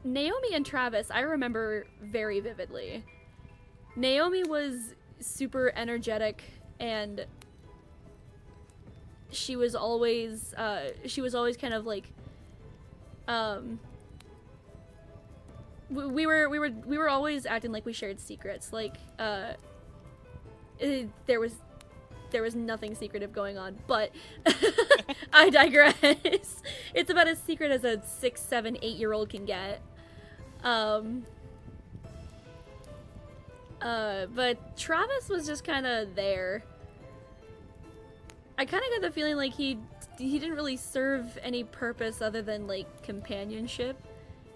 Speaker 1: Naomi and Travis, I remember very vividly. Naomi was super energetic, and she was always kind of like we were always acting like we shared secrets. Like, there was nothing secretive going on, but I digress. It's about as secret as a 6, 7, 8-year-old can get. But Travis was just kind of there. I kind of got the feeling like he didn't really serve any purpose other than, like, companionship.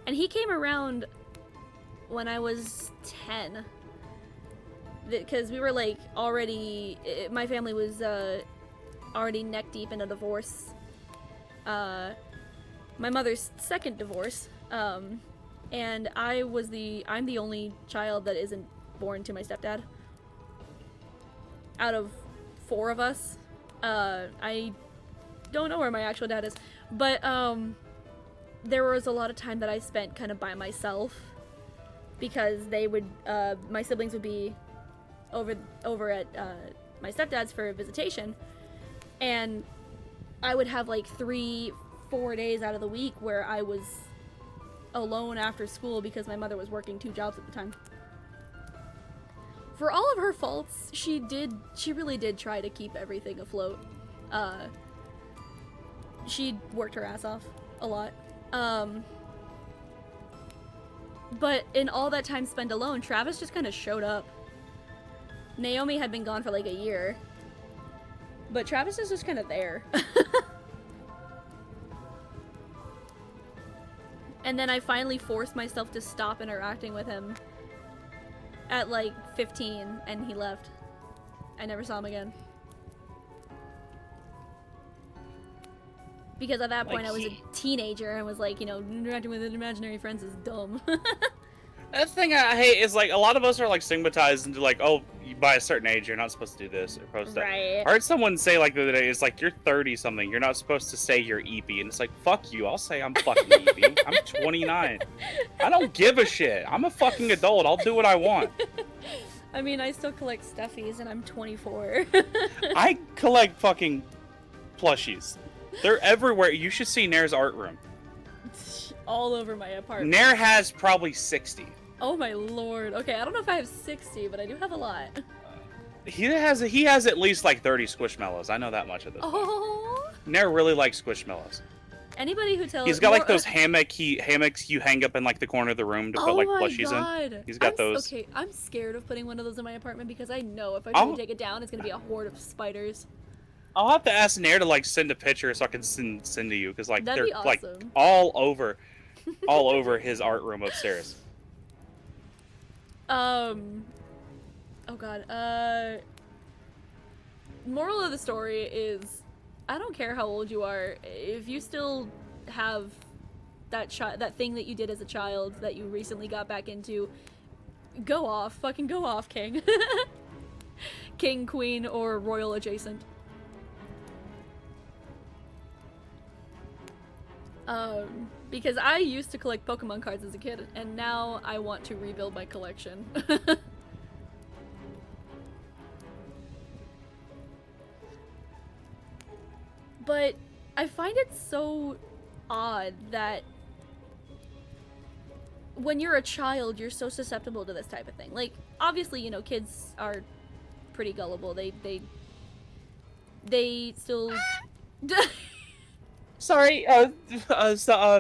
Speaker 1: And he came around when I was 10. Because we were, like, already... my family was, already neck deep in a divorce. My mother's second divorce. And I'm the only child that isn't born to my stepdad. Out of 4 of us. I don't know where my actual dad is. But, there was a lot of time that I spent kind of by myself. Because they would, my siblings would be over at, my stepdad's for visitation. And I would have, like, 3-4 days out of the week where I was alone after school because my mother was working 2 jobs at the time. For all of her faults, she really did try to keep everything afloat. She worked her ass off a lot. But in all that time spent alone, Travis just kind of showed up. Naomi had been gone for like a year. But Travis is just kind of there. And then I finally forced myself to stop interacting with him at like 15, and he left. I never saw him again. Because at that point I was a teenager and was like, you know, interacting with imaginary friends is dumb.
Speaker 2: That's the thing I hate is, like, a lot of us are, like, stigmatized into, like, oh, by a certain age, you're not supposed to do this or post that.
Speaker 1: Right.
Speaker 2: I heard someone say, like, the other day, it's like, you're 30-something, you're not supposed to say you're eepy. And it's like, fuck you, I'll say I'm fucking eepy. I'm 29. I don't give a shit. I'm a fucking adult. I'll do what I want.
Speaker 1: I mean, I still collect stuffies, and I'm 24.
Speaker 2: I collect fucking plushies. They're everywhere. You should see Nair's art room.
Speaker 1: All over my apartment.
Speaker 2: Nair has probably 60.
Speaker 1: Oh my lord. Okay, I don't know if I have 60, but I do have a lot.
Speaker 2: He has at least like 30 Squishmallows. I know that much of this.
Speaker 1: Oh.
Speaker 2: Nair really likes Squishmallows.
Speaker 1: Anybody who tells
Speaker 2: He's got like those hammocks you hang up in like the corner of the room to put like plushies in. He's got those.
Speaker 1: Okay, I'm scared of putting one of those in my apartment because I know if I try to take it down, it's gonna be a horde of spiders.
Speaker 2: I'll have to ask Nair to like send a picture so I can send to you because like
Speaker 1: That'd
Speaker 2: they're
Speaker 1: be awesome.
Speaker 2: like all over his art room upstairs.
Speaker 1: Oh god. Moral of the story is, I don't care how old you are. If you still have that thing that you did as a child that you recently got back into, go off. Fucking go off, king. King, queen, or royal adjacent. Because I used to collect Pokemon cards as a kid, and now I want to rebuild my collection. But I find it so odd that when you're a child, you're so susceptible to this type of thing. Like, obviously, you know, kids are pretty gullible. They still...
Speaker 2: Sorry, a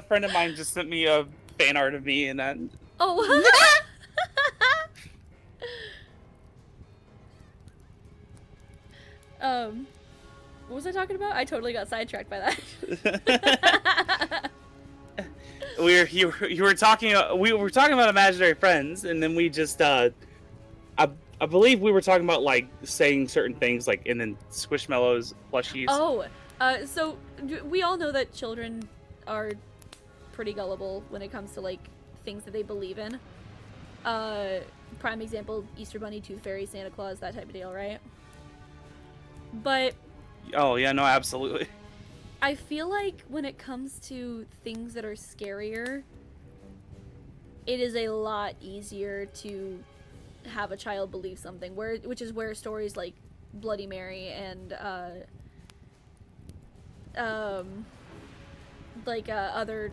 Speaker 2: friend of mine just sent me a fan art of me and that.
Speaker 1: Oh. What was I talking about? I totally got sidetracked by that.
Speaker 2: You were talking. We were talking about imaginary friends, and then we just. I believe we were talking about like saying certain things, like and then Squishmallows plushies.
Speaker 1: Oh. So we all know that children are pretty gullible when it comes to like things that they believe in. Prime example, Easter Bunny, Tooth Fairy, Santa Claus, that type of deal, right? But
Speaker 2: oh yeah, no, absolutely.
Speaker 1: I feel like when it comes to things that are scarier, it is a lot easier to have a child believe something, which is where stories like Bloody Mary and other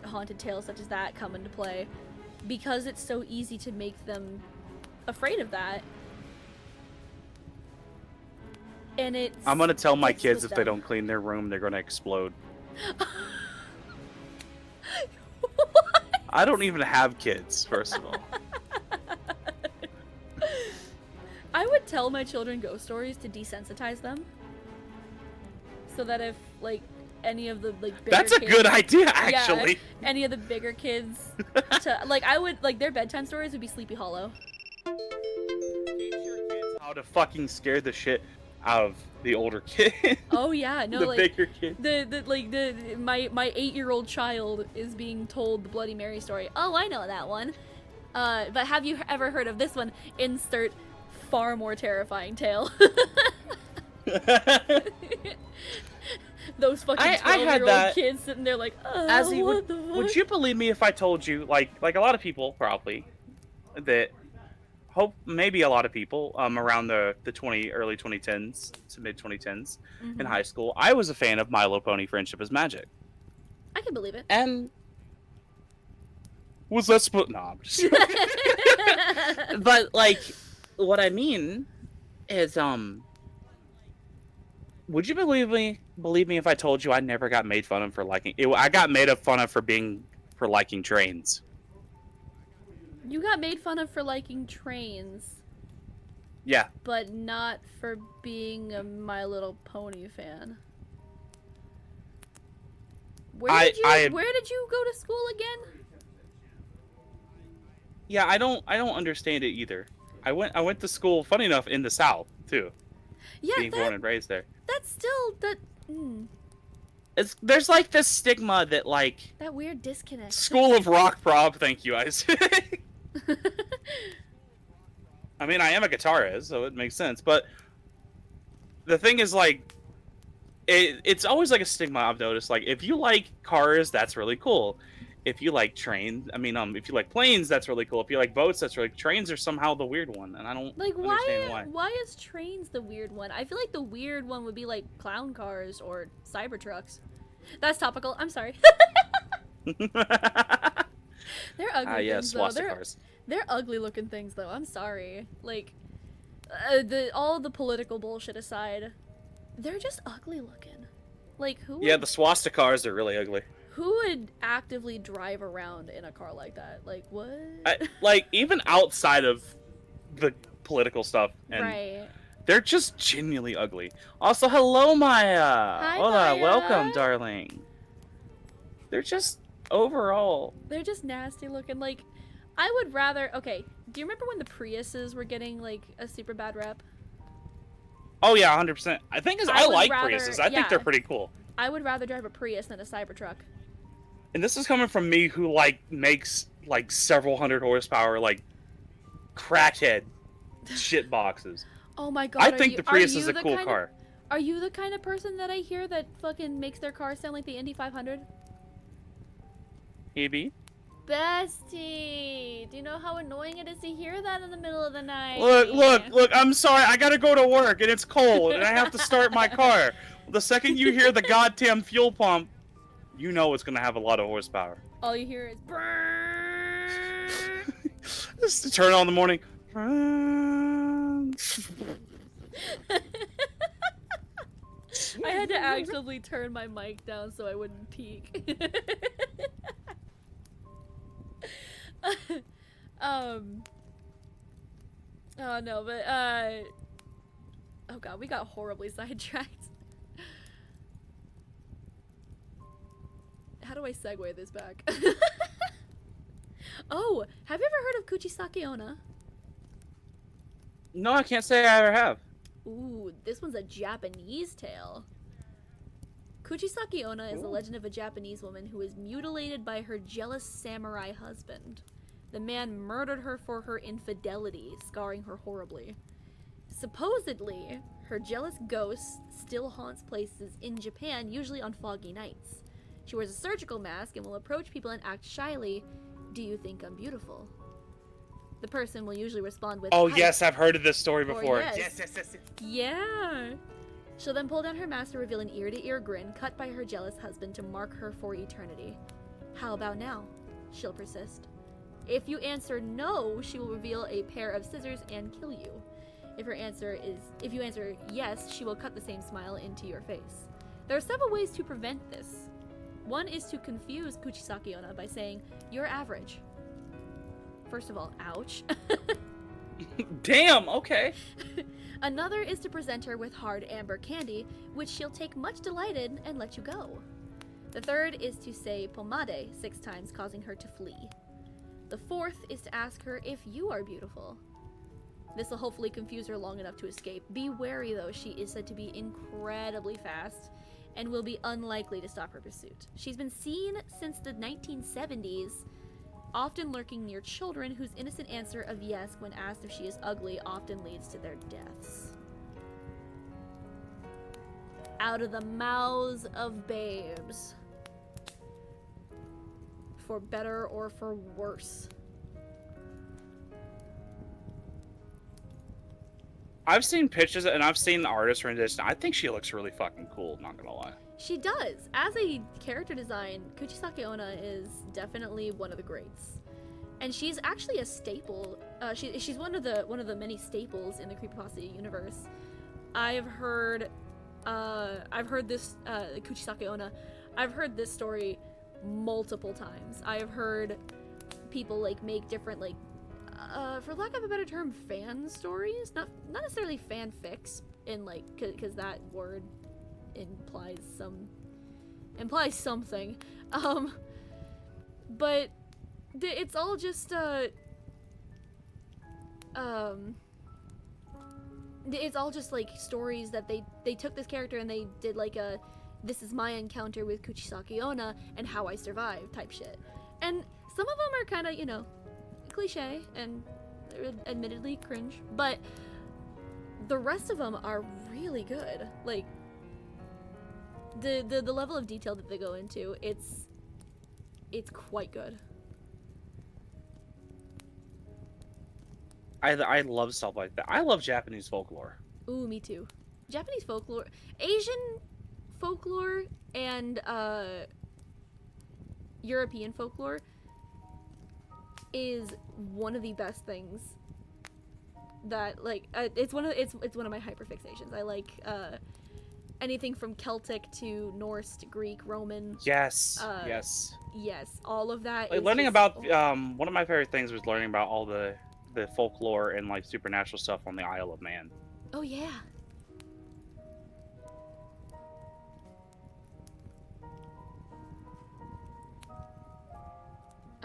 Speaker 1: haunted tales such as that come into play. because it's so easy to make them afraid of that. And it's
Speaker 2: I'm gonna tell my
Speaker 1: it's
Speaker 2: kids
Speaker 1: with
Speaker 2: if they
Speaker 1: them.
Speaker 2: don't clean their room, they're gonna explode.
Speaker 1: What?
Speaker 2: I don't even have kids, first of all.
Speaker 1: I would tell my children ghost stories to desensitize them, so that if like any of the like bigger
Speaker 2: That's a
Speaker 1: kids,
Speaker 2: good idea, actually.
Speaker 1: yeah, any of the bigger kids, to like I would like their bedtime stories would be Sleepy Hollow.
Speaker 2: Teach your kids how to fucking scare the shit out of the older kid.
Speaker 1: Oh yeah, no,
Speaker 2: the
Speaker 1: like
Speaker 2: bigger kid.
Speaker 1: my 8-year-old child is being told the Bloody Mary story. Oh, I know that one. But have you ever heard of this one? Insert far more terrifying tale. Those fucking
Speaker 2: I had
Speaker 1: 12-year-old
Speaker 2: that
Speaker 1: kids sitting there like,
Speaker 2: would,
Speaker 1: the fuck?
Speaker 2: would you believe me if I told you, like a lot of people probably, that maybe a lot of people around the early 2010s to mid 2010s in high school, I was a fan of My Little Pony Friendship is Magic.
Speaker 1: I can believe it.
Speaker 2: And was that no, I'm just but like what I mean is would you believe me if I told you I never got made fun of for liking it? I got made fun of for liking trains.
Speaker 1: You got made fun of for liking trains,
Speaker 2: Yeah.
Speaker 1: but not for being a My Little Pony fan. Where did you go to school again?
Speaker 2: Yeah, I don't understand it either. I went to school, funny enough, in the South too.
Speaker 1: Yeah,
Speaker 2: being born and raised there.
Speaker 1: That's still that.
Speaker 2: There's like this stigma that like
Speaker 1: That weird disconnect.
Speaker 2: School of Rock prob. Thank you, Isaac. I mean, I am a guitarist, so it makes sense. But the thing is, like, it's always like a stigma I've noticed. Like, if you like cars, that's really cool. If you like trains, if you like planes, that's really cool. If you like boats, that's really trains are somehow the weird one, and I don't understand why.
Speaker 1: Why is trains the weird one? I feel like the weird one would be like clown cars or Cybertrucks. That's topical. I'm sorry. They're ugly things, though. They're ugly looking things, though. I'm sorry. Like, all the political bullshit aside, they're just ugly looking. Like, who?
Speaker 2: Yeah, the swastikars are really ugly.
Speaker 1: Who would actively drive around in a car like that? Like, what?
Speaker 2: Like, even outside of the political stuff, and
Speaker 1: right.
Speaker 2: They're just genuinely ugly. Also, hello, Maya.
Speaker 1: Hi,
Speaker 2: Hola,
Speaker 1: Maya.
Speaker 2: welcome, darling. They're just overall.
Speaker 1: They're just nasty looking. Like, I would rather. Okay, do you remember when the Priuses were getting like a super bad rep?
Speaker 2: Oh yeah, 100%. I think I like Priuses. I think they're pretty cool.
Speaker 1: I would rather drive a Prius than a Cybertruck.
Speaker 2: And this is coming from me, who like makes like several hundred horsepower, like crackhead shit boxes.
Speaker 1: Oh my god!
Speaker 2: I think the Prius is a cool car.
Speaker 1: Are you the kind of person that I hear that fucking makes their car sound like the Indy 500?
Speaker 2: Maybe.
Speaker 1: Bestie, do you know how annoying it is to hear that in the middle of the night?
Speaker 2: Look, I'm sorry, I gotta go to work, and it's cold, and I have to start my car. The second you hear the goddamn fuel pump, you know it's gonna have a lot of horsepower.
Speaker 1: All you hear is brrrr.
Speaker 2: Just to turn on in the morning.
Speaker 1: I had to actively turn my mic down so I wouldn't peek. Oh no, but oh god, we got horribly sidetracked. How do I segue this back? Oh, have you ever heard of Kuchisake Onna?
Speaker 2: No, I can't say I ever have.
Speaker 1: Ooh, this one's a Japanese tale. Kuchisake Onna is the legend of a Japanese woman who was mutilated by her jealous samurai husband. The man murdered her for her infidelity, scarring her horribly. Supposedly, her jealous ghost still haunts places in Japan, usually on foggy nights. She wears a surgical mask and will approach people and act shyly. Do you think I'm beautiful? The person will usually respond with,
Speaker 2: "Oh
Speaker 1: "Hi."
Speaker 2: yes, I've heard of this story before."
Speaker 1: Yes. Yeah. She'll then pull down her mask to reveal an ear-to-ear grin cut by her jealous husband to mark her for eternity. How about now? She'll persist. If you answer no, she will reveal a pair of scissors and kill you. If you answer yes, she will cut the same smile into your face. There are several ways to prevent this. One is to confuse Kuchisake Onna by saying, "You're average." First of all, ouch.
Speaker 2: Damn, okay.
Speaker 1: Another is to present her with hard amber candy, which she'll take much delight in and let you go. The third is to say pomade 6 times, causing her to flee. The fourth is to ask her if you are beautiful. This will hopefully confuse her long enough to escape. Be wary though, she is said to be incredibly fast and will be unlikely to stop her pursuit. She's been seen since the 1970s, often lurking near children whose innocent answer of yes when asked if she is ugly often leads to their deaths. Out of the mouths of babes. For better or for worse.
Speaker 2: I've seen pictures and I've seen the artist rendition. I think she looks really fucking cool, not gonna lie.
Speaker 1: She does. As a character design, Kuchisake Onna is definitely one of the greats. And she's actually a staple. She's one of the many staples in the creepypasta universe. I've heard this Kuchisake Onna. I've heard this story multiple times. I've heard people like make different like for lack of a better term, fan stories, not necessarily fanfics, in like because that word implies something, but it's all just it's all just like stories that they took this character and they did like a "this is my encounter with Kuchisake Onna and how I survived" type shit. And some of them are kind of, you know, cliche and admittedly cringe, but the rest of them are really good. Like the level of detail that they go into, it's quite good.
Speaker 2: I love stuff like that. I love Japanese folklore.
Speaker 1: Ooh, me too. Japanese folklore, Asian folklore, and European folklore is one of the best things that like it's one of my hyperfixations. I like anything from Celtic to Norse to Greek, Roman.
Speaker 2: Yes.
Speaker 1: Yes, all of that.
Speaker 2: Like,
Speaker 1: is
Speaker 2: learning
Speaker 1: just,
Speaker 2: about one of my favorite things was learning about all the folklore and like supernatural stuff on the Isle of Man.
Speaker 1: Oh yeah.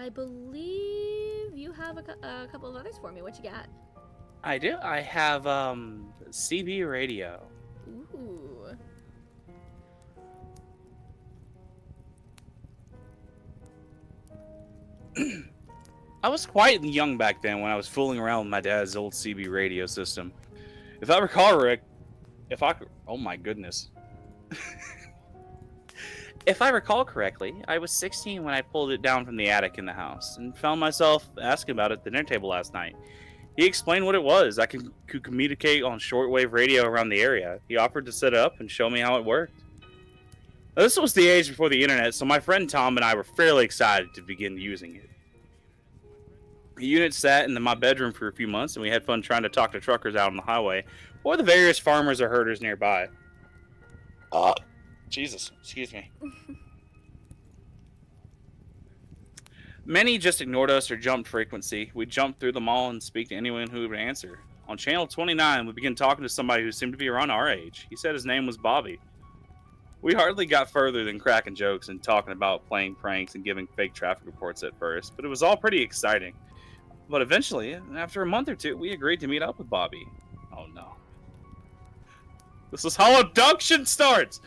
Speaker 1: I believe you have a couple of others for me. What you got?
Speaker 2: I do. I have CB radio.
Speaker 1: Ooh.
Speaker 2: I was quite young back then when I was fooling around with my dad's old CB radio system. If I recall, Rick, oh my goodness. If I recall correctly, I was 16 when I pulled it down from the attic in the house and found myself asking about it at the dinner table last night. He explained what it was. I could communicate on shortwave radio around the area. He offered to set it up and show me how it worked. Now, this was the age before the internet, so my friend Tom and I were fairly excited to begin using it. The unit sat in my bedroom for a few months, and we had fun trying to talk to truckers out on the highway or the various farmers or herders nearby. Jesus, excuse me. Many just ignored us or jumped frequency. We jumped through them all and speak to anyone who would answer. On channel 29, we began talking to somebody who seemed to be around our age. He said his name was Bobby. We hardly got further than cracking jokes and talking about playing pranks and giving fake traffic reports at first, but it was all pretty exciting. But eventually, after a month or two, we agreed to meet up with Bobby. Oh no. This is how abduction starts!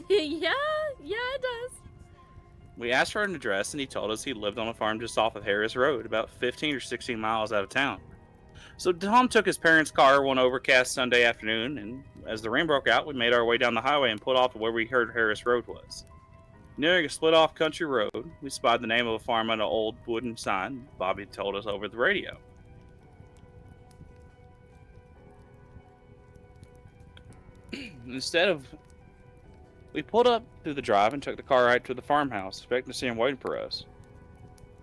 Speaker 1: yeah, it does.
Speaker 2: We asked for an address, and he told us he lived on a farm just off of Harris Road, about 15 or 16 miles out of town. So Tom took his parents' car one overcast Sunday afternoon, and as the rain broke out, we made our way down the highway and pulled off to where we heard Harris Road was. Nearing a split-off country road, we spied the name of a farm on an old wooden sign Bobby told us over the radio. We pulled up through the drive and took the car right to the farmhouse, expecting to see him waiting for us.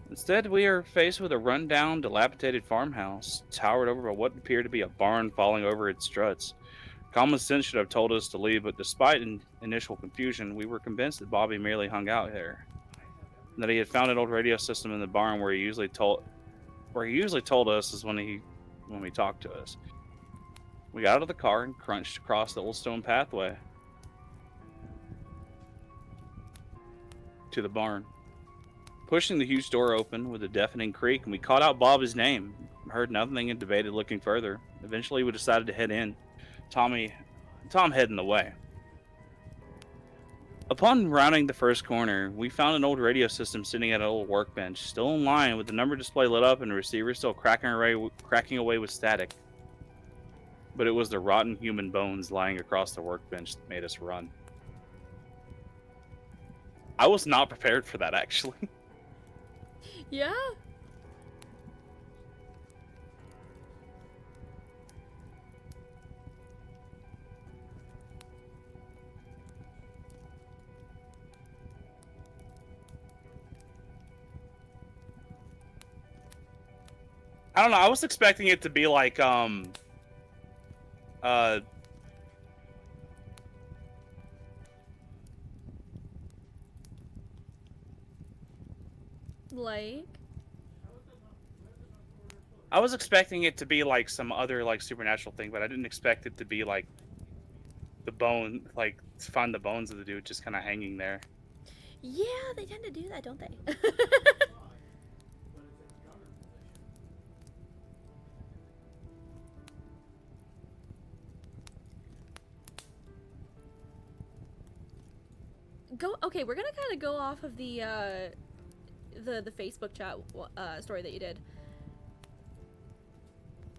Speaker 2: Instead, we are faced with a rundown, dilapidated farmhouse, towered over by what appeared to be a barn falling over its struts. Common sense should have told us to leave, but despite initial confusion, we were convinced that Bobby merely hung out there, and that he had found an old radio system in the barn where he usually told us is when we talked to us. We got out of the car and crunched across the old stone pathway to the barn, pushing the huge door open with a deafening creak, and we called out Bobby's name. Heard nothing and debated looking further. Eventually, we decided to head in. Tom heading the way. Upon rounding the first corner, we found an old radio system sitting at an old workbench, still in line with the number display lit up and the receiver still cracking away with static. But it was the rotten human bones lying across the workbench that made us run. I was not prepared for that, actually.
Speaker 1: Yeah.
Speaker 2: I don't know. I was expecting it to be like
Speaker 1: Like,
Speaker 2: I was expecting it to be like some other like supernatural thing, but I didn't expect it to be like the bone, like to find the bones of the dude just kind of hanging there.
Speaker 1: yeah, they tend to do that, don't they? Okay, we're gonna kind of go off of the Facebook chat story that you did.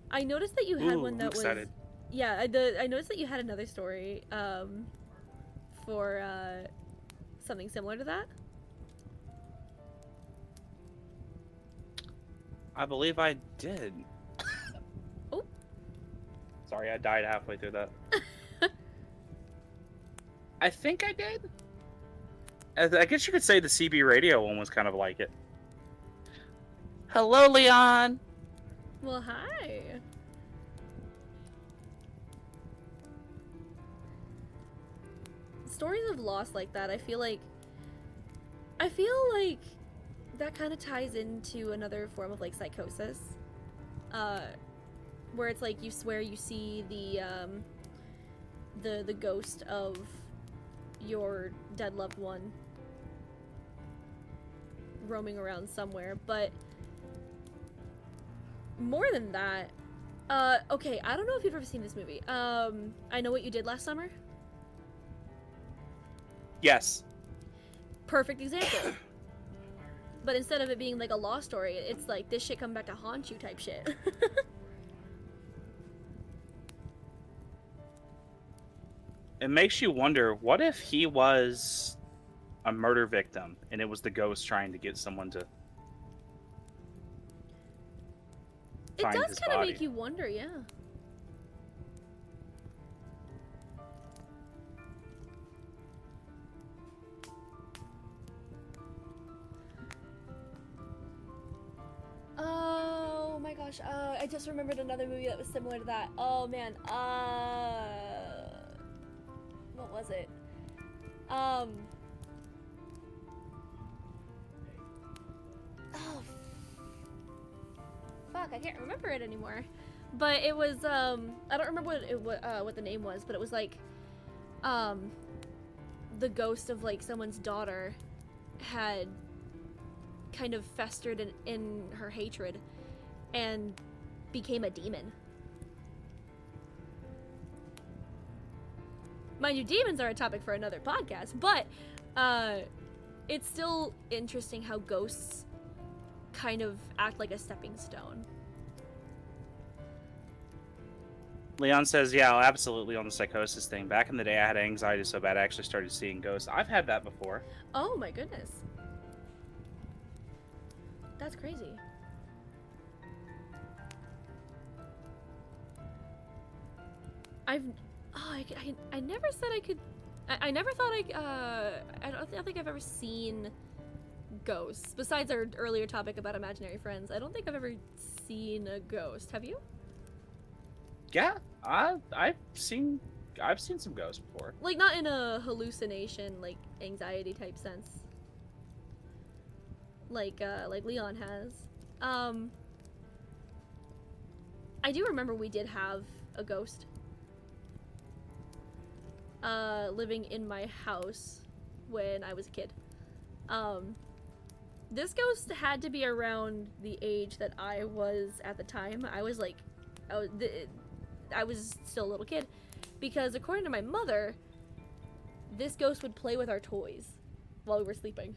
Speaker 1: I noticed that you had one that was
Speaker 2: excited.
Speaker 1: yeah. I noticed that you had another story for something similar to that.
Speaker 2: I believe I did.
Speaker 1: Oh.
Speaker 2: Sorry, I died halfway through that. I think I did. I guess you could say the CB radio one was kind of like it. Hello, Leon.
Speaker 1: Well, hi. Stories of loss like that, I feel like that kind of ties into another form of like psychosis, where it's like you swear you see the ghost of your dead loved one roaming around somewhere. But more than that, okay, I don't know if you've ever seen this movie. I Know What You Did Last Summer.
Speaker 2: Yes.
Speaker 1: Perfect example. But instead of it being like a law story, it's like this shit come back to haunt you type shit.
Speaker 2: It makes you wonder, what if he was a murder victim and it was the ghost trying to get someone to
Speaker 1: It
Speaker 2: find
Speaker 1: does
Speaker 2: his
Speaker 1: kind of
Speaker 2: body?
Speaker 1: make you wonder, yeah. Oh my gosh, I just remembered another movie that was similar to that. Oh man, what was it? Oh, fuck, I can't remember it anymore. But it was, I don't remember what the name was, but it was like, the ghost of like someone's daughter had kind of festered in her hatred and became a demon. Mind you, demons are a topic for another podcast, but it's still interesting how ghosts kind of act like a stepping stone.
Speaker 2: Leon says, yeah, absolutely, on the psychosis thing. Back in the day, I had anxiety so bad I actually started seeing ghosts. I've had that before.
Speaker 1: Oh my goodness. That's crazy. I never said I could. I never thought I don't think I've ever seen ghosts. Besides our earlier topic about imaginary friends, I don't think I've ever seen a ghost. Have you?
Speaker 2: Yeah, I've seen some ghosts before.
Speaker 1: Like, not in a hallucination, like, anxiety type sense. Like Leon has. I do remember we did have a ghost. Living in my house when I was a kid. This ghost had to be around the age that I was at the time. I was still a little kid, because according to my mother, this ghost would play with our toys while we were sleeping.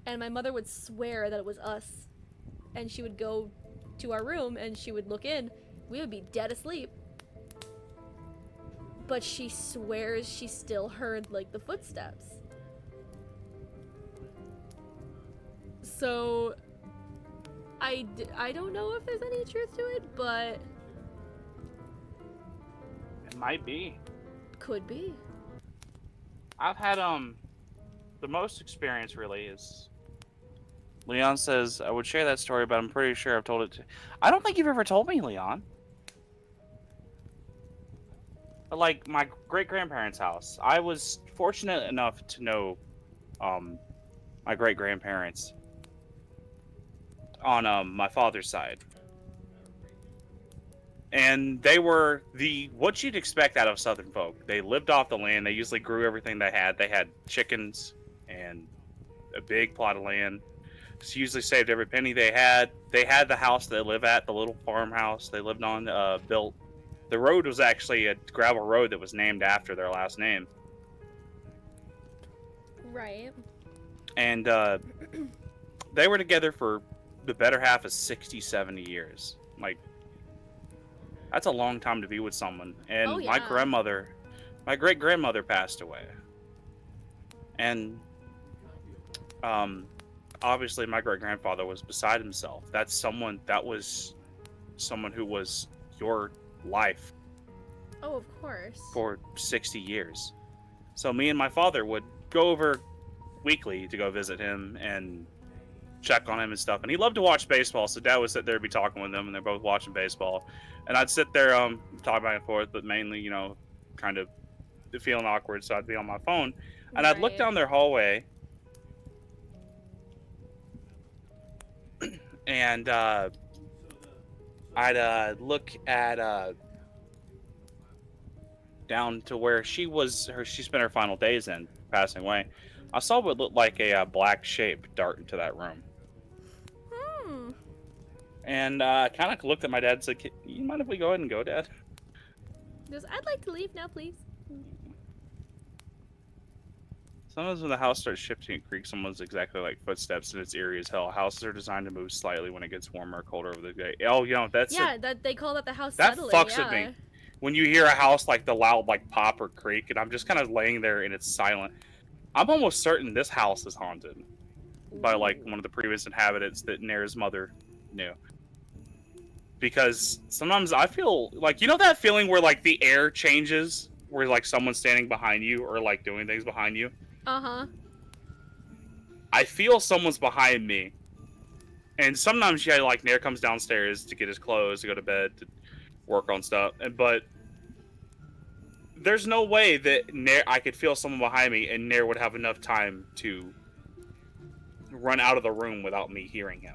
Speaker 1: And my mother would swear that it was us, and she would go to our room and she would look in. We would be dead asleep, but she swears she still heard, like, the footsteps. So I don't know if there's any truth to it, but
Speaker 2: It might be.
Speaker 1: could be.
Speaker 2: I've had the most experience really is Leon says I would share that story, but I'm pretty sure I've told it to. I don't think you've ever told me, Leon. But like my great grandparents' house, I was fortunate enough to know my great grandparents on my father's side. And they were what you'd expect out of Southern folk. They lived off the land. They usually grew everything they had. They had chickens and a big plot of land. Just usually saved every penny they had. They had the house they live at, the little farmhouse they lived on, built. The road was actually a gravel road that was named after their last name.
Speaker 1: Right.
Speaker 2: And they were together for the better half of 60, 70 years. Like, that's a long time to be with someone. And
Speaker 1: Oh,
Speaker 2: my
Speaker 1: yeah.
Speaker 2: great grandmother passed away. And obviously my great grandfather was beside himself. That was someone who was your life
Speaker 1: Oh, of course.
Speaker 2: for 60 years. So me and my father would go over weekly to go visit him and check on him and stuff. And he loved to watch baseball, so Dad would sit there and be talking with them, and they're both watching baseball. And I'd sit there talk back and forth, but mainly, you know, kind of feeling awkward, so I'd be on my phone. And I'd look
Speaker 1: Right.
Speaker 2: down their hallway, and I'd look at down to where she spent her final days in, passing away. I saw what looked like a black shape dart into that room. And kind of looked at my dad and said, "You mind if we go ahead and go, Dad?"
Speaker 1: I'd like to leave now, please.
Speaker 2: Sometimes when the house starts shifting and creaks, someone's exactly like footsteps, and it's eerie as hell. Houses are designed to move slightly when it gets warmer or colder over the day. Oh, you know,
Speaker 1: that they call that the house
Speaker 2: that
Speaker 1: settling.
Speaker 2: fucks
Speaker 1: Yeah.
Speaker 2: with me. When you hear a house like the loud like pop or creak, and I'm just kind of laying there and it's silent. I'm almost certain this house is haunted by like one of the previous inhabitants that Nair's mother knew. Because sometimes I feel like, you know, that feeling where like the air changes, where like someone's standing behind you or like doing things behind you.
Speaker 1: Uh-huh.
Speaker 2: I feel someone's behind me, and sometimes yeah, like Nair comes downstairs to get his clothes to go to bed to work on stuff, but there's no way that I could feel someone behind me and Nair would have enough time to run out of the room without me hearing him.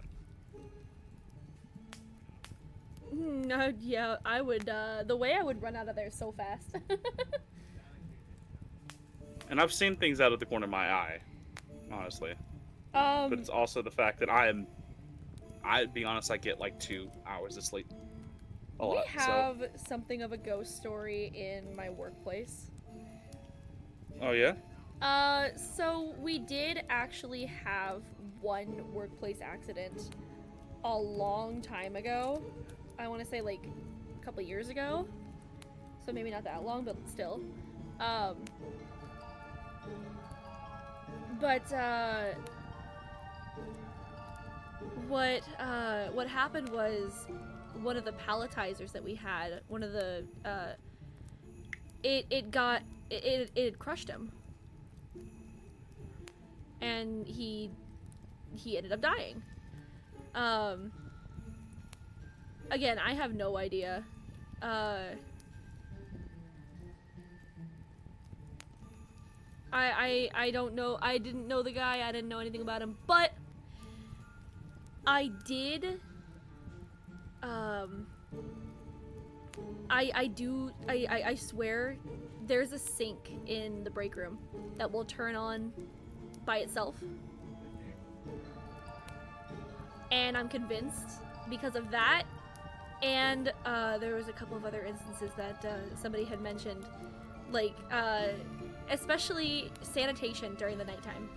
Speaker 1: No, yeah, I would, the way I would run out of there so fast.
Speaker 2: And I've seen things out of the corner of my eye, honestly. But it's also the fact that I'd be honest, I get like 2 hours of sleep.
Speaker 1: We have something of a ghost story in my workplace.
Speaker 2: Oh, yeah?
Speaker 1: So we did actually have one workplace accident a long time ago. I want to say like a couple years ago. So maybe not that long, but still. What happened was one of the palletizers that we had, one of the it crushed him. and he ended up dying. Again, I have no idea. I don't know. I didn't know the guy. I didn't know anything about him, but I did. I swear, there's a sink in the break room that will turn on by itself, and I'm convinced because of that. And there was a couple of other instances that somebody had mentioned, like especially sanitation during the nighttime,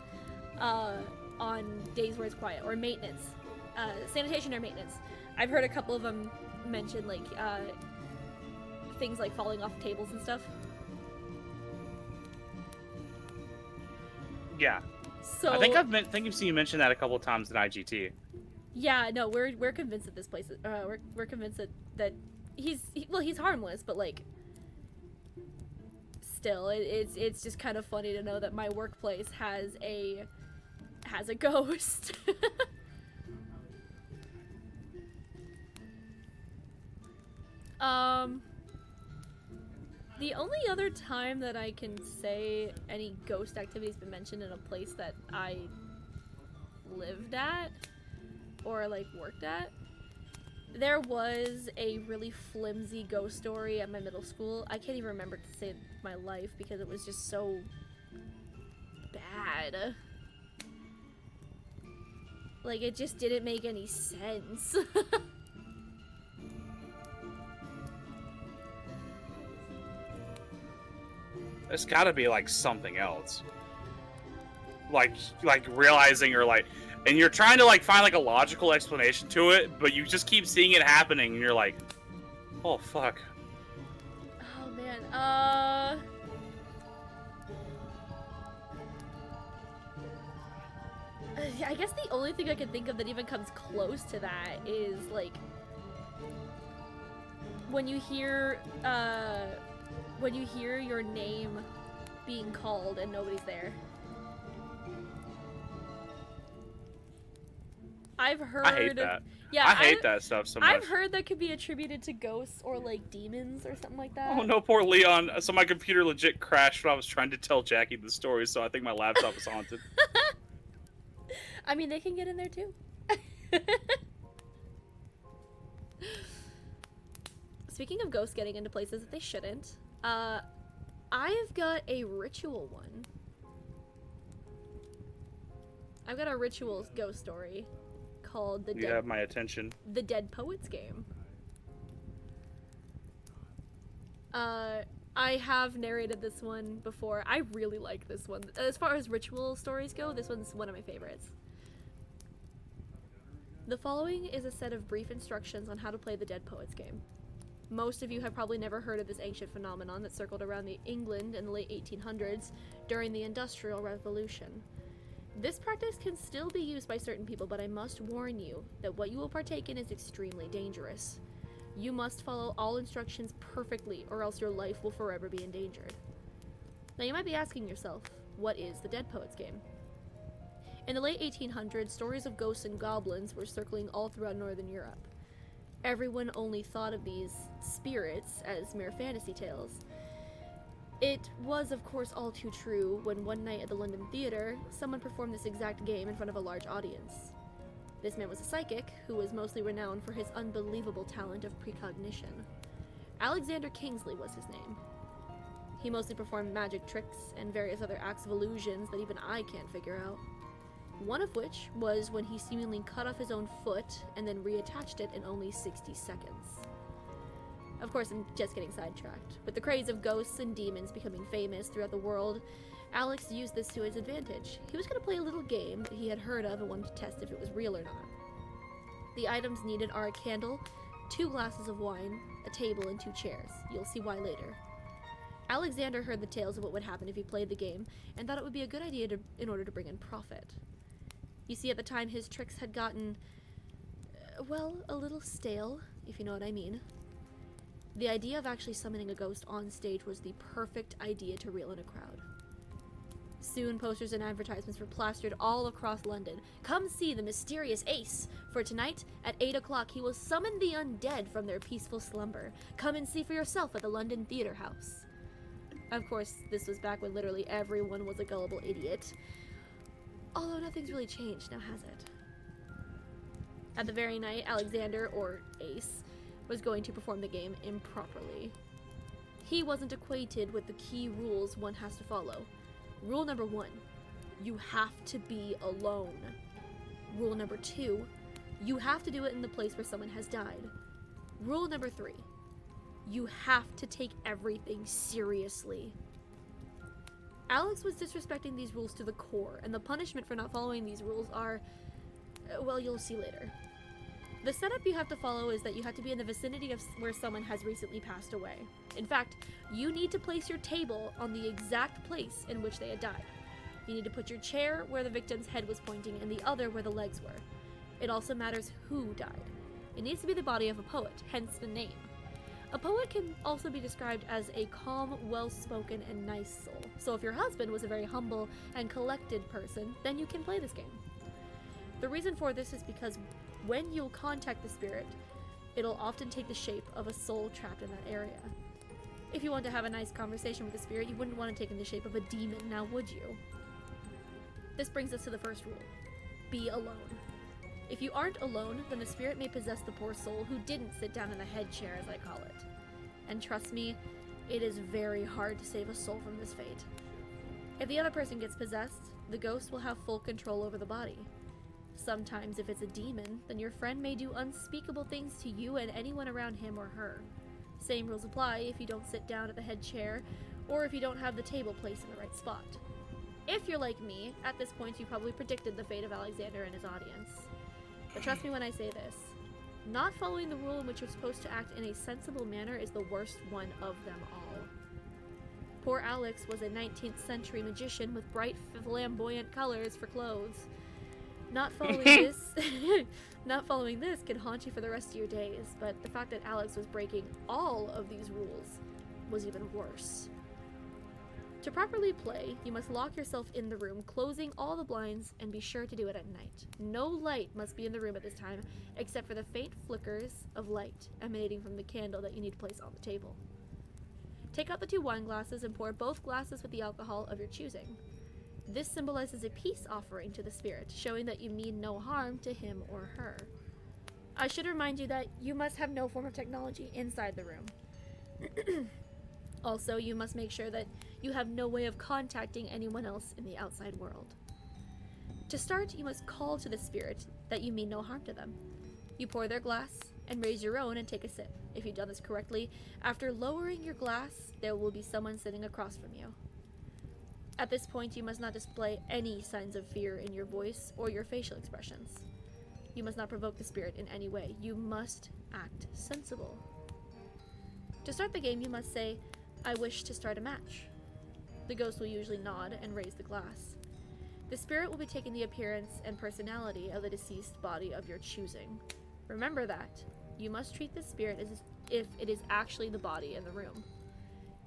Speaker 1: on days where it's quiet, or maintenance, sanitation or maintenance. I've heard a couple of them mention like things like falling off tables and stuff.
Speaker 2: Yeah.
Speaker 1: So
Speaker 2: I think I've seen you mention that a couple of times in IGT.
Speaker 1: Yeah, no, we're convinced that this place is, we're convinced that he's harmless, but like still it's just kind of funny to know that my workplace has a ghost. The only other time that I can say any ghost activity's been mentioned in a place that I lived at or like worked at, there was a really flimsy ghost story at my middle school. I can't even remember to save my life because it was just so bad. Like, it just didn't make any sense.
Speaker 2: There's gotta be like something else. Like realizing or like, and you're trying to like find like a logical explanation to it, but you just keep seeing it happening and you're like, oh fuck.
Speaker 1: Oh man, I guess the only thing I can think of that even comes close to that is like when you hear your name being called and nobody's there. I've heard.
Speaker 2: I hate that.
Speaker 1: Yeah,
Speaker 2: I hate that stuff so much.
Speaker 1: I've heard that could be attributed to ghosts or like demons or something like that.
Speaker 2: Oh no, poor Leon. So my computer legit crashed when I was trying to tell Jackie the story, so I think my laptop is haunted.
Speaker 1: I mean, they can get in there too. Speaking of ghosts getting into places that they shouldn't, I've got a ritual one. I've got a ritual ghost story called
Speaker 2: You have my attention.
Speaker 1: The Dead Poets Game. I have narrated this one before. I really like this one. As far as ritual stories go, this one's one of my favorites. The following is a set of brief instructions on how to play the Dead Poets Game. Most of you have probably never heard of this ancient phenomenon that circled around England in the late 1800s during the Industrial Revolution. This practice can still be used by certain people, but I must warn you that what you will partake in is extremely dangerous. You must follow all instructions perfectly, or else your life will forever be endangered. Now you might be asking yourself, what is the Dead Poets Game? In the late 1800s, stories of ghosts and goblins were circling all throughout Northern Europe. Everyone only thought of these spirits as mere fantasy tales. It was, of course, all too true when one night at the London Theatre, someone performed this exact game in front of a large audience. This man was a psychic who was mostly renowned for his unbelievable talent of precognition. Alexander Kingsley was his name. He mostly performed magic tricks and various other acts of illusions that even I can't figure out. One of which was when he seemingly cut off his own foot and then reattached it in only 60 seconds. Of course, I'm just getting sidetracked. With the craze of ghosts and demons becoming famous throughout the world, Alex used this to his advantage. He was going to play a little game that he had heard of and wanted to test if it was real or not. The items needed are a candle, 2 glasses of wine, a table, and 2 chairs. You'll see why later. Alexander heard the tales of what would happen if he played the game, and thought it would be a good idea in order to bring in profit. You see, at the time, his tricks had gotten, well, a little stale, if you know what I mean. The idea of actually summoning a ghost on stage was the perfect idea to reel in a crowd. Soon, posters and advertisements were plastered all across London. Come see the mysterious Ace, for tonight, at 8 o'clock, he will summon the undead from their peaceful slumber. Come and see for yourself at the London Theatre House. Of course, this was back when literally everyone was a gullible idiot. Although nothing's really changed now, has it? At the very night, Alexander, or Ace, was going to perform the game improperly. He wasn't acquainted with the key rules one has to follow. Rule number 1, you have to be alone. Rule number 2, you have to do it in the place where someone has died. Rule number 3, you have to take everything seriously. Alex was disrespecting these rules to the core, and the punishment for not following these rules are, well, you'll see later. The setup you have to follow is that you have to be in the vicinity of where someone has recently passed away. In fact, you need to place your table on the exact place in which they had died. You need to put your chair where the victim's head was pointing and the other where the legs were. It also matters who died. It needs to be the body of a poet, hence the name. A poet can also be described as a calm, well-spoken, and nice soul. So if your husband was a very humble and collected person, then you can play this game. The reason for this is because when you'll contact the spirit, it'll often take the shape of a soul trapped in that area. If you want to have a nice conversation with the spirit, you wouldn't want to take in the shape of a demon, now would you? This brings us to the first rule. Be alone. If you aren't alone, then the spirit may possess the poor soul who didn't sit down in the head chair, as I call it. And trust me, it is very hard to save a soul from this fate. If the other person gets possessed, the ghost will have full control over the body. Sometimes, if it's a demon, then your friend may do unspeakable things to you and anyone around him or her. Same rules apply if you don't sit down at the head chair, or if you don't have the table placed in the right spot. If you're like me, at this point you probably predicted the fate of Alexander and his audience. But trust me when I say this, not following the rule in which you're supposed to act in a sensible manner is the worst one of them all. Poor Alex was a 19th century magician with bright, flamboyant colors for clothes. Not following this can haunt you for the rest of your days, but the fact that Alex was breaking all of these rules was even worse. To properly play, you must lock yourself in the room, closing all the blinds, and be sure to do it at night. No light must be in the room at this time, except for the faint flickers of light emanating from the candle that you need to place on the table. Take out the 2 wine glasses and pour both glasses with the alcohol of your choosing. This symbolizes a peace offering to the spirit, showing that you mean no harm to him or her. I should remind you that you must have no form of technology inside the room. Also, you must make sure that you have no way of contacting anyone else in the outside world. To start, you must call to the spirit that you mean no harm to them. You pour their glass and raise your own and take a sip. If you've done this correctly, after lowering your glass, there will be someone sitting across from you. At this point, you must not display any signs of fear in your voice or your facial expressions. You must not provoke the spirit in any way. You must act sensible. To start the game, you must say, "I wish to start a match." The ghost will usually nod and raise the glass. The spirit will be taking the appearance and personality of the deceased body of your choosing. Remember that. You must treat the spirit as if it is actually the body in the room.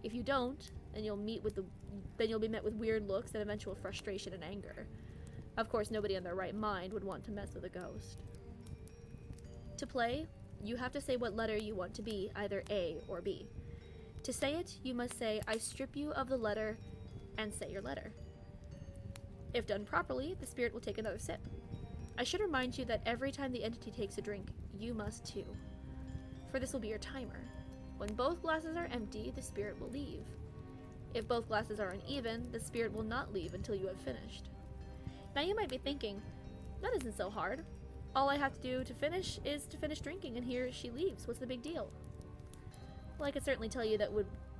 Speaker 1: If you don't, then you'll be met with weird looks and eventual frustration and anger. Of course, nobody in their right mind would want to mess with a ghost. To play, you have to say what letter you want to be, either A or B. To say it, you must say, "I strip you of the letter," and say your letter. If done properly, the spirit will take another sip. I should remind you that every time the entity takes a drink, you must too. For this will be your timer. When both glasses are empty, the spirit will leave. If both glasses are uneven, the spirit will not leave until you have finished. Now you might be thinking, that isn't so hard. All I have to do to finish is to finish drinking and here she leaves. What's the big deal? Well, I could certainly tell you that